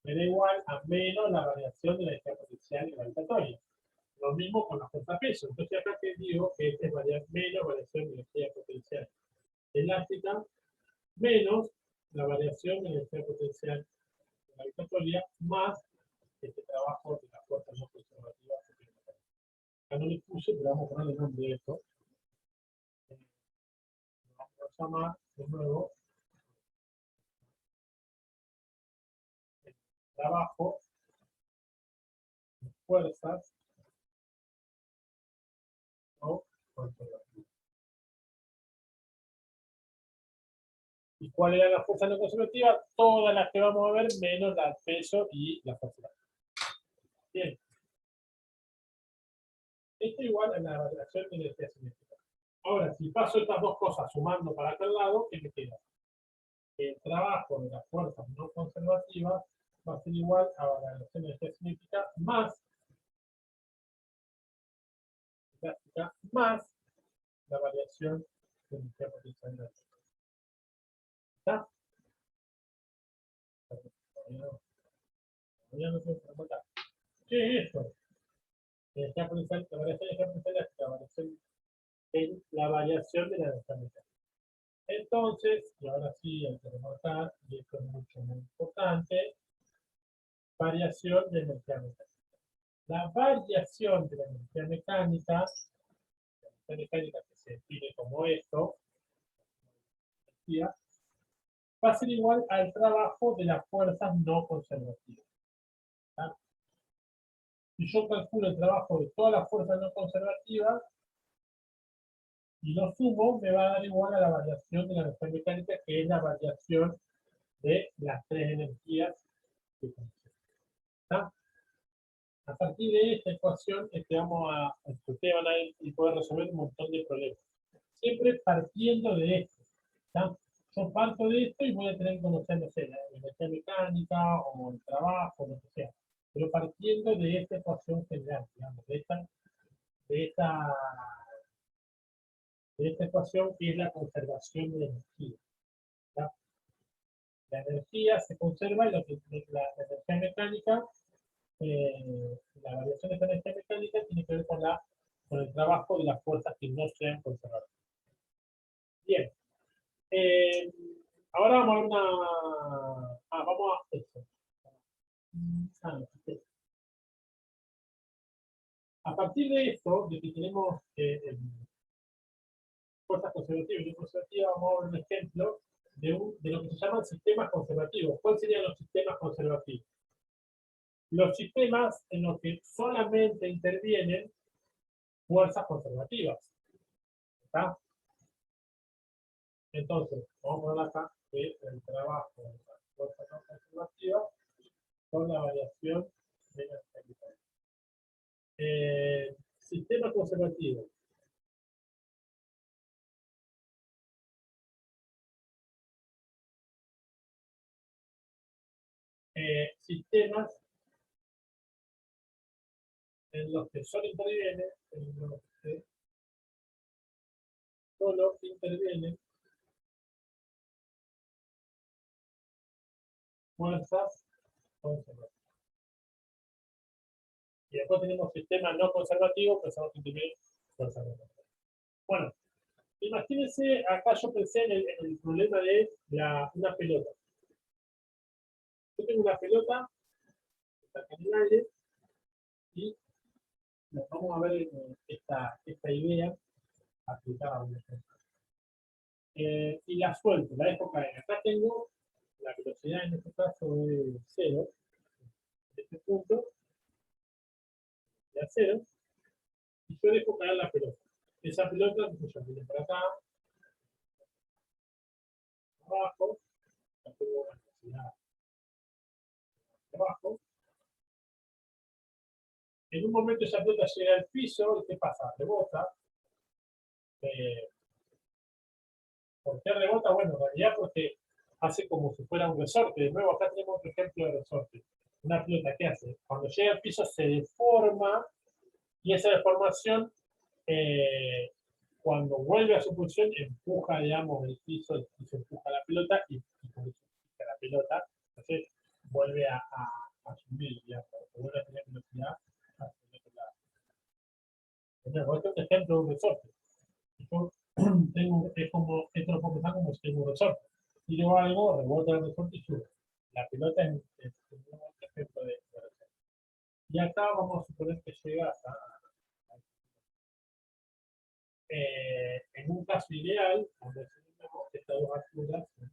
Me da igual a menos la variación de la energía potencial y gravitatoria. Lo mismo con la fuerza peso. Entonces acá te digo que este es menos variación de energía potencial elástica, menos la variación de energía potencial gravitatoria, más este trabajo de la fuerza no conservativa. Acá no le puse, pero vamos a ponerle nombre de esto. Vamos a llamar de nuevo trabajo, fuerzas no conservativas. ¿Y cuál era la fuerza no conservativa? Todas las que vamos a ver, menos el peso y la fuerza. Bien. Esto igual a la variación de energía cinética. Ahora, si paso estas dos cosas sumando para aquel lado, ¿qué me queda? El trabajo de las fuerzas no conservativas va a ser igual a la variación de energía cinética más la variación de energía potencial. ¿Está? Todavía no sé cómo está. ¿Qué es esto? Energía potencial, la variación de energía potencial es la variación de la energía mecánica. Entonces, y ahora sí hay que remarcar, y esto es mucho muy importante, variación de energía mecánica. La variación de la energía mecánica que se define como esto, va a ser igual al trabajo de las fuerzas no conservativas. ¿Tá? Si yo calculo el trabajo de todas las fuerzas no conservativas y lo sumo, me va a dar igual a la variación de la energía mecánica, que es la variación de las tres energías que conocemos. A partir de esta ecuación es que vamos a ustedes van a ir y poder resolver un montón de problemas. Siempre partiendo de esto. ¿Tá? Yo parto de esto y voy a tener que conocer, no sé, la energía mecánica o el trabajo, lo que sea. Pero partiendo de esta ecuación general, digamos, de esta ecuación que es la conservación de energía. ¿Tá? La energía se conserva y la energía mecánica, la variación de esta energía mecánica tiene que ver con el trabajo de las fuerzas que no sean conservadas. Bien. Ahora vamos a ver vamos a esto. A partir de esto, de que tenemos fuerzas conservativas y no conservativas, vamos a ver un ejemplo de lo que se llaman sistemas conservativos. ¿Cuáles serían los sistemas conservativos? Los sistemas en los que solamente intervienen fuerzas conservativas. ¿Está? Entonces, vamos a ver acá que el trabajo de las fuerzas no conservativas con la variación de la estabilidad. Sistema conservativo. Sistemas en los que solo intervienen fuerzas conservativas. Y después tenemos sistemas no conservativos, que son los que intervienen fuerzas conservativas. Bueno, imagínense, acá yo pensé en el problema de una pelota. Yo tengo una pelota, está en el aire, y vamos a ver esta idea aplicada a un ejemplo. Y la suelto, la dejo caer. Acá tengo la velocidad, en este caso es 0, en este punto, ya 0, y yo dejo caer la pelota. Esa pelota, ya viene para acá, abajo, ya tengo la velocidad abajo. En un momento esa pelota llega al piso, ¿y qué pasa? Rebota. ¿Por qué rebota? Bueno, en realidad porque hace como si fuera un resorte. De nuevo, acá tenemos otro ejemplo de resorte. Una pelota, ¿qué hace? Cuando llega al piso se deforma, y esa deformación, cuando vuelve a su posición, empuja, digamos, el piso empuja la pelota, y por eso empuja la pelota. Entonces vuelve a subir, digamos, vuelve a tener velocidad hacia el otro lado. Entonces, este es un ejemplo de un resorte. Esto lo puedo pensar como si tengo un resorte. Si yo algo, rebota el resorte y sube. La pelota es un ejemplo de resorte. Y acá vamos a suponer que llega hasta en un caso ideal, donde tenemos estas dos alturas, en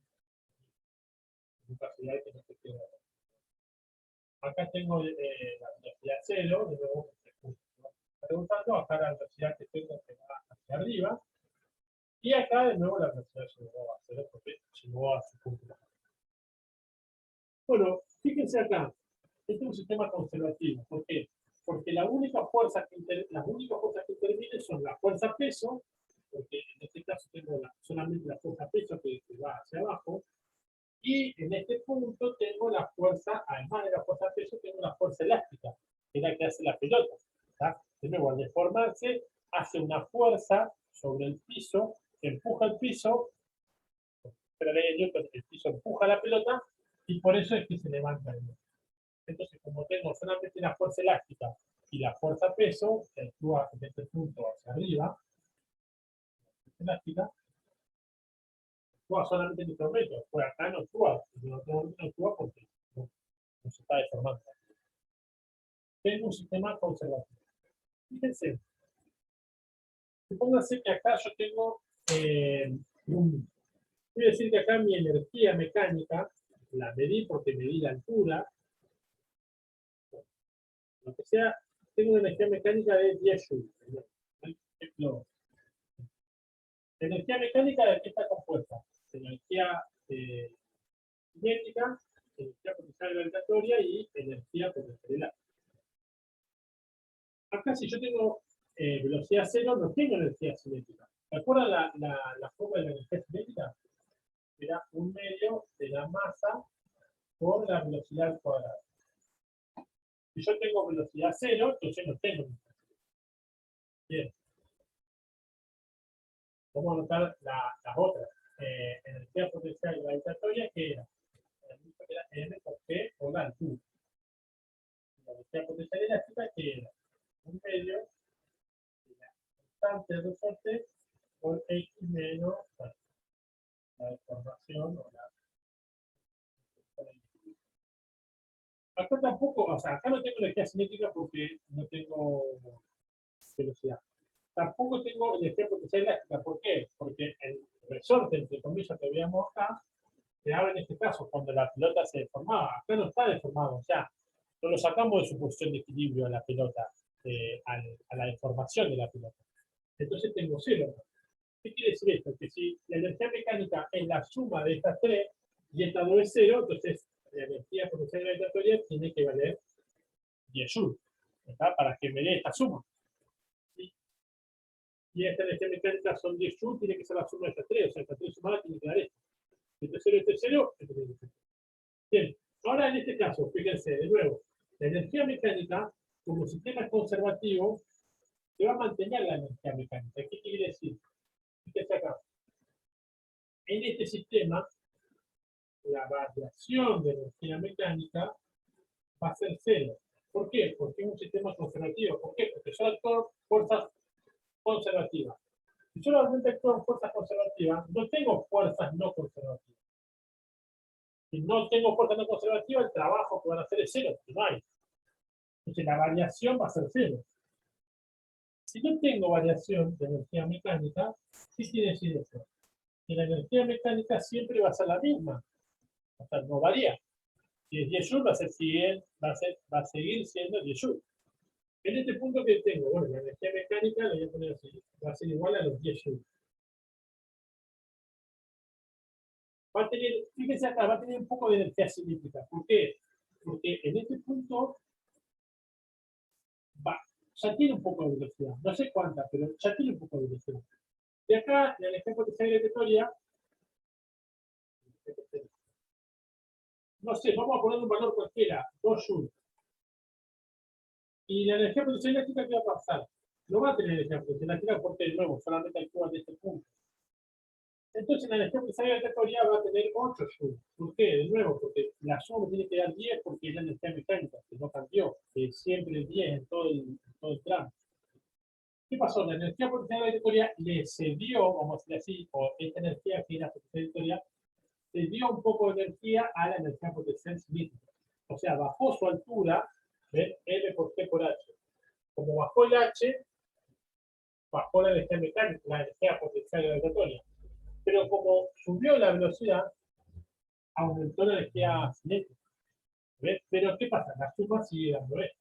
un caso ideal que no se queda. Acá tengo la velocidad 0, de nuevo, preguntando, acá la velocidad que tengo que va hacia arriba, y acá de nuevo la velocidad llegó a 0 porque llegó a su punto. Bueno, fíjense acá, este es un sistema conservativo. ¿Por qué? Porque las únicas fuerzas que intervienen son la fuerza peso, porque en este caso tengo solamente la fuerza peso que va hacia abajo, y en este punto tengo la fuerza, además de la fuerza peso, tengo la fuerza elástica, que es la que hace la pelota. ¿Tá? De nuevo, al deformarse, hace una fuerza sobre el piso, que empuja el piso, pero la ley de Newton, el piso empuja la pelota, y por eso es que se levanta el mundo. Entonces, como tengo solamente la fuerza elástica y la fuerza peso, que actúa en este punto hacia arriba, elástica, actúa solamente en este momento. Pues acá no actúa, no actúa porque no se está deformando. Tengo un sistema conservativo. Fíjense, supóngase que acá yo tengo voy a decir que acá mi energía mecánica la medí porque medí la altura, lo que sea, tengo una energía mecánica de 10 joules. Ejemplo, la energía mecánica de qué está compuesta, energía cinética, energía potencial gravitatoria y energía potencial elástica. Acá si yo tengo velocidad 0, no tengo energía cinética. ¿Se acuerdan la forma de la energía cinética? Era 1/2 de la masa por la velocidad al cuadrado. Si yo tengo velocidad 0, entonces no tengo energía cinética. Bien. Vamos a anotar las otras. Energía potencial gravitatoria, que era M por G por la altura. La energía potencial elástica, que era 1/2 de la constante de resorte por X menos la deformación o la. Acá tampoco, o sea, acá no tengo energía cinética porque no tengo velocidad. Tampoco tengo energía potencial elástica. ¿Por qué? Porque el resorte, entre comillas, que veíamos acá, se abre en este caso cuando la pelota se deformaba. Acá no está deformado, o sea, no lo sacamos de su posición de equilibrio a la pelota, a la deformación de la pelota. Entonces tengo 0. ¿Qué quiere decir esto? Que si la energía mecánica es la suma de estas 3 y esta 2 es 0, entonces la energía potencial gravitatoria tiene que valer 10 joules, ¿verdad? Para que me dé esta suma. ¿Sí? Y esta energía mecánica son 10 joules, tiene que ser la suma de estas 3, o sea, estas 3 sumadas tiene que dar esto. Este 0, este 0, este 0. Bien, ahora en este caso, fíjense, de nuevo, la energía mecánica, como sistema conservativo, se va a mantener la energía mecánica. ¿Qué quiere decir? Fíjense acá. En este sistema, la variación de energía mecánica va a ser 0. ¿Por qué? Porque es un sistema conservativo. ¿Por qué? Porque solo actúan fuerzas conservativas. Si solamente actúan fuerzas conservativas, no tengo fuerzas no conservativas. Si no tengo fuerzas no conservativas, el trabajo que van a hacer es 0, no hay. Entonces la variación va a ser 0. Si no tengo variación de energía mecánica, ¿qué quiere decir eso? Que la energía mecánica siempre va a ser la misma. O sea, no varía. Si es 10 joules, va a seguir siendo 10 joules. En este punto que tengo, bueno, la energía mecánica la voy a poner así, va a ser igual a los 10 joules. Va a tener, fíjense acá, va a tener un poco de energía cinética. ¿Por qué? Porque en este punto ya tiene un poco de velocidad. No sé cuánta, pero ya tiene un poco de velocidad. De acá, la energía potencial gravitatoria, no sé, vamos a poner un valor cualquiera, 2 joules. Y la energía potencial eléctrica, ¿qué va a pasar? No va a tener energía potencial eléctrica porque, de nuevo, solamente actúa de este punto. Entonces la energía potencial gravitatoria va a tener 8 joules. ¿Por qué? De nuevo, porque la suma tiene que dar 10 porque es la energía mecánica, que no cambió, que es siempre 10 en todo el tramo. ¿Qué pasó? La energía potencial gravitatoria le cedió, vamos a decir así, o esta energía que es la potencial gravitatoria, le dio un poco de energía a la energía potencial cinética. O sea, bajó su altura, ¿ven? M por T por H. Como bajó el H, bajó la energía mecánica, la energía potencial gravitatoria. Pero como subió la velocidad, aumentó la energía cinética. ¿Ves? Pero ¿qué pasa? La suma sigue dando esto.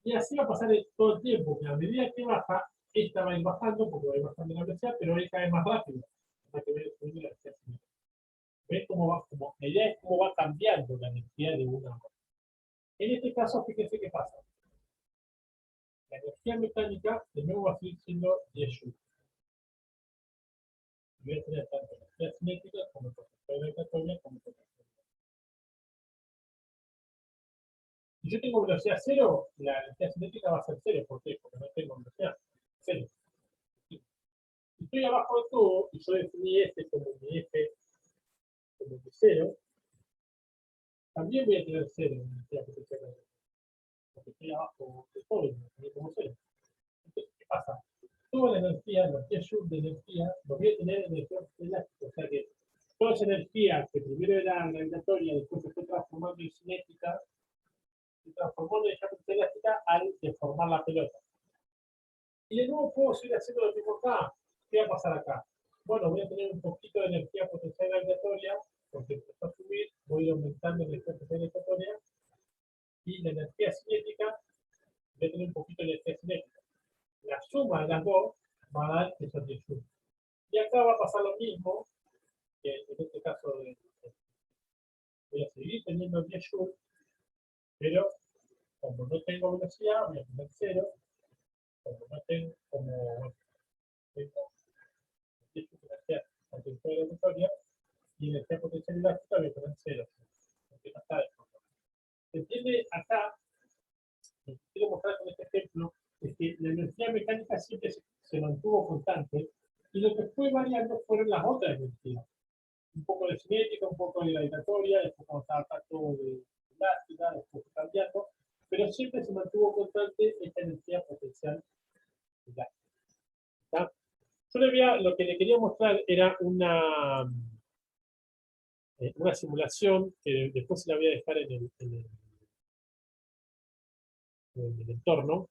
Y así va a pasar todo el tiempo, que a medida que baja, esta va a ir bajando, porque va a ir bajando la velocidad, pero va a ir cada vez más rápido. Hay que ver la velocidad. ¿Ves cómo va? Como, la idea es cómo va cambiando la energía de una a otra. En este caso, fíjense qué pasa. La energía mecánica de nuevo va a seguir siendo 10 joules. Voy a tener tanto energía cinética como potencial gravitatoria como potencial. Si yo tengo velocidad cero, la energía cinética va a ser cero. ¿Por qué? Porque no tengo velocidad cero. Si estoy abajo de todo y yo definí este como mi F como mi cero, también voy a tener cero en energía potencial gravitatoria. Porque estoy abajo de todo y me tengo como cero. Entonces, ¿qué pasa? Toda la energía, los 10 joules de energía, los voy a tener en energía elástica. O sea que toda esa energía que primero era gravitatoria, después se fue transformando en cinética, se transformó en energía elástica al deformar la pelota. Y de nuevo puedo seguir haciendo lo mismo acá. ¿Qué va a pasar acá? Bueno, voy a tener un poquito de energía potencial gravitatoria, porque empezó a subir, voy aumentando la energía potencial gravitatoria, y la energía cinética, voy a tener un poquito de energía cinética. La suma de las dos va a dar esos 10 joules. Y acá va a pasar lo mismo, que en este caso voy a seguir teniendo 10 joules, pero como no tengo velocidad, voy a tener 0, como no tengo, como tengo 10 joules de energía potencial gravitatoria, y energía potencial elástica voy a tener 0, porque no está deformado. ¿Se entiende acá? Lo que quiero mostrar con este ejemplo es que la energía mecánica siempre se mantuvo constante, y lo que fue variando fueron las otras energías. Un poco de cinética, un poco de gravitatoria, después cuando estaba acá todo de elástica, después fue cambiando, pero siempre se mantuvo constante esta energía potencial elástica. ¿Está? Yo lo que le quería mostrar era una simulación que después se la voy a dejar en el entorno,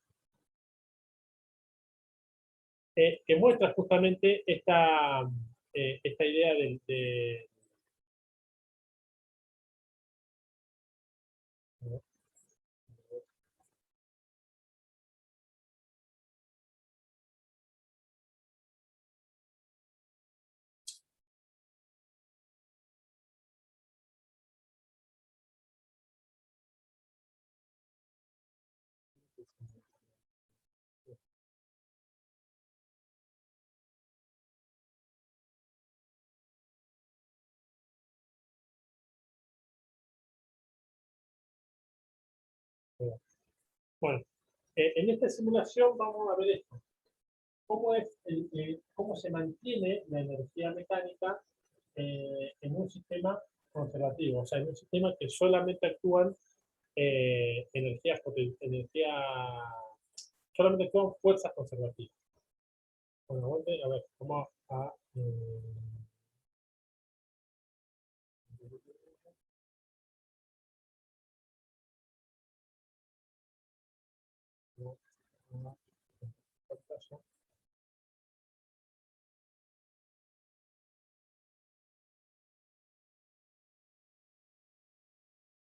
que muestra justamente esta idea de bueno, en esta simulación vamos a ver esto. Cómo se mantiene la energía mecánica en un sistema conservativo, o sea, en un sistema que solamente actúan solamente actúan fuerzas conservativas. Bueno, a ver, vamos a pantalla.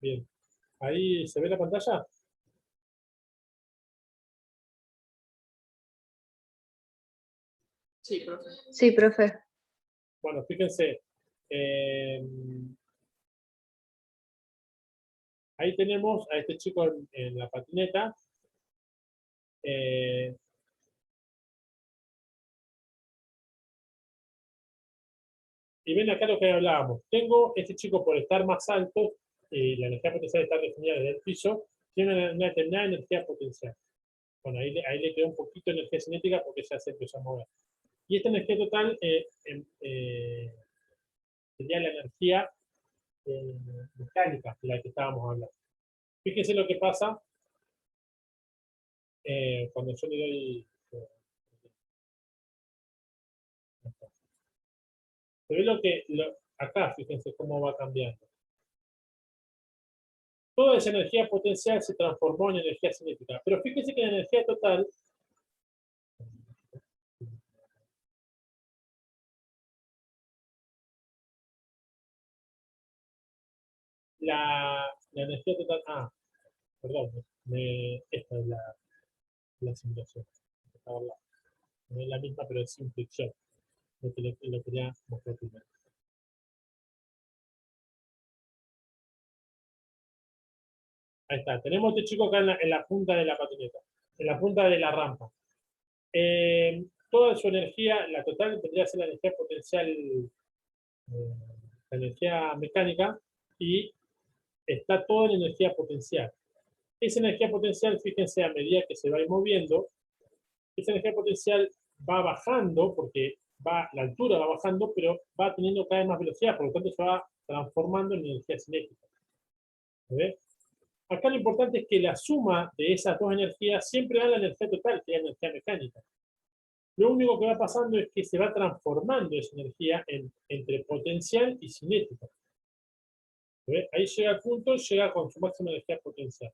Bien, ahí se ve la pantalla. Sí, profe. Sí, profe. Bueno, fíjense, ahí tenemos a este chico en la patineta. Y ven acá lo que hablábamos. Tengo este chico por estar más alto, la energía potencial está definida desde el piso, tiene una determinada energía potencial. Bueno, ahí le quedó un poquito de energía cinética porque ya se empezó a mover. Y esta energía total sería la energía mecánica de la que estábamos hablando. Fíjense lo que pasa cuando yo le doy... se ve acá, fíjense cómo va cambiando. Toda esa energía potencial se transformó en energía cinética. Pero fíjense que la energía total la energía total, perdón, esta es la simulación. No es la misma, pero es sin fricción. Lo quería mostrar primero. Ahí está. Tenemos este chico acá en la punta de la patineta, en la punta de la rampa. Toda su energía, la total, tendría que ser la energía potencial, la energía mecánica, y está toda en energía potencial. Esa energía potencial, fíjense, a medida que se va moviendo, esa energía potencial va bajando, porque la altura va bajando, pero va teniendo cada vez más velocidad, por lo tanto se va transformando en energía cinética. ¿Ves? Acá lo importante es que la suma de esas dos energías siempre da la energía total, que es la energía mecánica. Lo único que va pasando es que se va transformando esa energía entre potencial y cinética. ¿Ves? Ahí llega al punto, llega con su máxima energía potencial.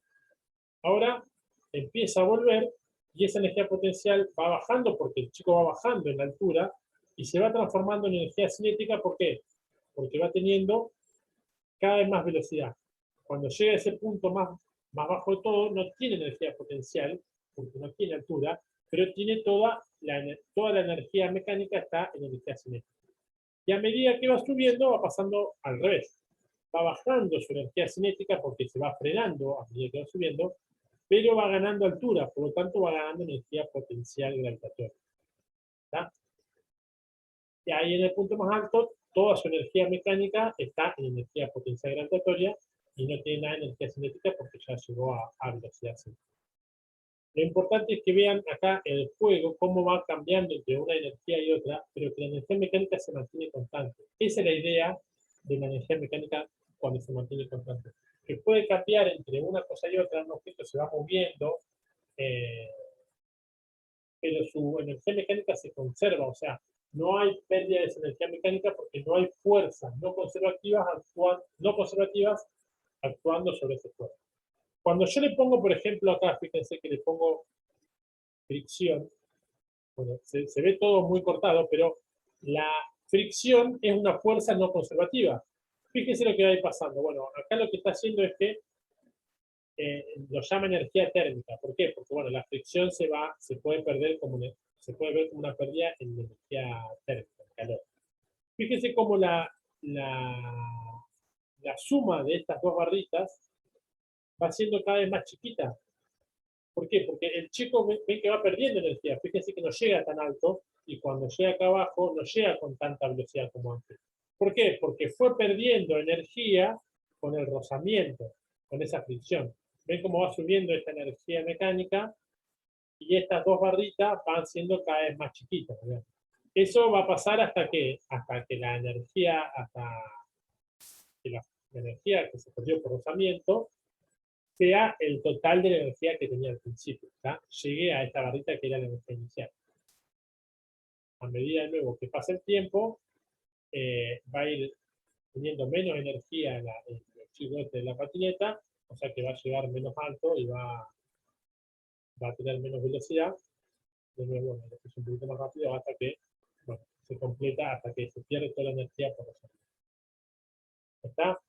Ahora empieza a volver y esa energía potencial va bajando porque el chico va bajando en la altura y se va transformando en energía cinética. ¿Por qué? Porque va teniendo cada vez más velocidad. Cuando llega a ese punto más bajo de todo, no tiene energía potencial, porque no tiene altura, pero tiene toda la energía mecánica está en energía cinética. Y a medida que va subiendo, va pasando al revés. Va bajando su energía cinética porque se va frenando a medida que va subiendo, pero va ganando altura, por lo tanto va ganando energía potencial gravitatoria. ¿Está? Y ahí en el punto más alto, toda su energía mecánica está en energía potencial gravitatoria y no tiene nada de energía cinética porque ya llegó a velocidad cero. Lo importante es que vean acá el juego cómo va cambiando entre una energía y otra, pero que la energía mecánica se mantiene constante. Esa es la idea de la energía mecánica cuando se mantiene constante. Que puede cambiar entre una cosa y otra, un objeto se va moviendo, pero su energía mecánica se conserva, o sea, no hay pérdida de esa energía mecánica porque no hay fuerzas no conservativas actuando sobre ese cuerpo. Cuando yo le pongo, por ejemplo, acá, fíjense que le pongo fricción, bueno, se ve todo muy cortado, pero la fricción es una fuerza no conservativa. Fíjense lo que va a ir pasando. Bueno, acá lo que está haciendo es que lo llama energía térmica. ¿Por qué? Porque bueno, la fricción se puede ver como una pérdida en energía térmica, en calor. Fíjense cómo la suma de estas dos barritas va siendo cada vez más chiquita. ¿Por qué? Porque el chico ve que va perdiendo energía. Fíjense que no llega tan alto y cuando llega acá abajo no llega con tanta velocidad como antes. ¿Por qué? Porque fue perdiendo energía con el rozamiento, con esa fricción. Ven cómo va subiendo esta energía mecánica y estas dos barritas van siendo cada vez más chiquitas. ¿verdad? Eso va a pasar hasta que la energía, la energía que se perdió por rozamiento sea el total de la energía que tenía al principio. ¿tá? Llegué a esta barrita que era la energía inicial. A medida de nuevo que pasa el tiempo, va a ir teniendo menos energía en el chico de la patineta, o sea que va a llegar menos alto y va a tener menos velocidad. De nuevo, es un poquito más rápido hasta que se completa, hasta que se pierde toda la energía por rozamiento. ¿Está?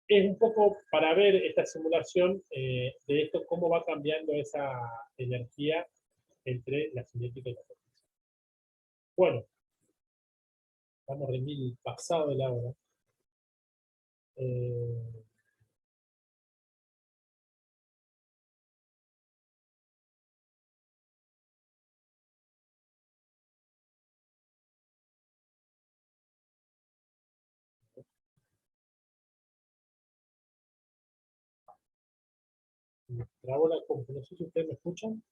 Es un poco para ver esta simulación de esto, cómo va cambiando esa energía entre la cinética y la potencia. Bueno, estamos en el pasado de la hora. Me trabo la compu, no sé si ustedes me escuchan.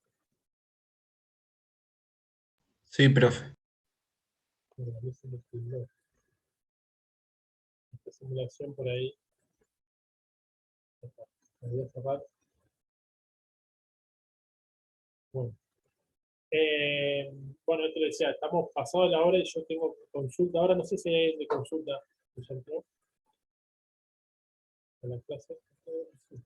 Sí, profe. Bueno, a mí se me filmó. Esta simulación por ahí. Me voy a cerrar. Bueno. Bueno, esto le decía, estamos pasados la hora y yo tengo consulta. Ahora no sé si hay de consulta. ¿Ya entró? ¿A la clase? Sí.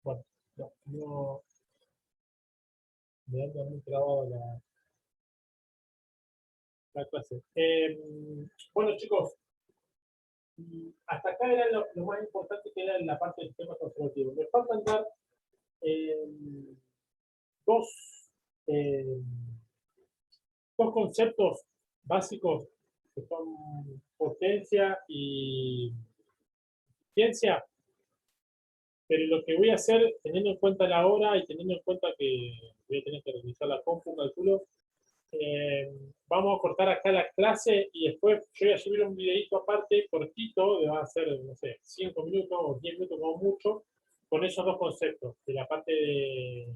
Bueno, no. Me anda muy trabado la clase. Bueno, chicos, hasta acá era lo más importante, que era la parte del sistema conservativo. Me faltan dar dos, eh, dos conceptos básicos que son potencia y ciencia, pero lo que voy a hacer, teniendo en cuenta la hora y teniendo en cuenta que voy a tener que realizar la compu, calculo, vamos a cortar acá la clase y después yo voy a subir un videito aparte, cortito, va a ser, no sé, 5 minutos o 10 minutos como mucho, con esos dos conceptos, de la parte de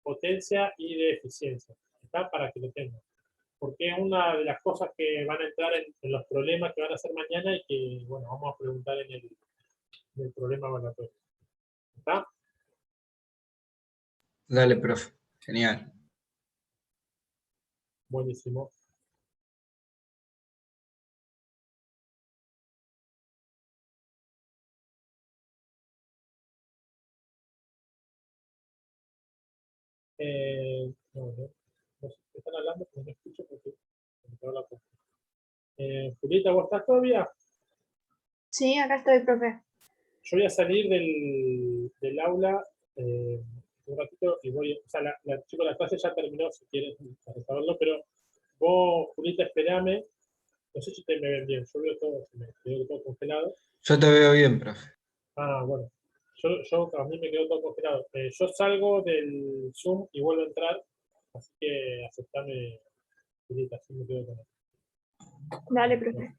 potencia y de eficiencia, ¿está? Para que lo tengan. Porque es una de las cosas que van a entrar en los problemas que van a hacer mañana y que, bueno, vamos a preguntar en el problema evaluatorio. ¿Está? Dale, profe. Genial. Buenísimo. No sé qué están hablando, pero no escucho porque me quedó la cosa. Julieta, ¿vos estás todavía? Sí, acá estoy, profe. Yo voy a salir del aula un ratito y voy, o sea, chicos, la clase ya terminó, si quieren para saberlo, pero vos, Julieta, esperame. No sé si ustedes me ven bien, yo veo todo, se me quedó todo congelado. Yo te veo bien, profe. Ah, bueno. A mí me quedó todo congelado. Yo salgo del Zoom y vuelvo a entrar, así que aceptame, Julieta, así me quedo con él. Dale, profe.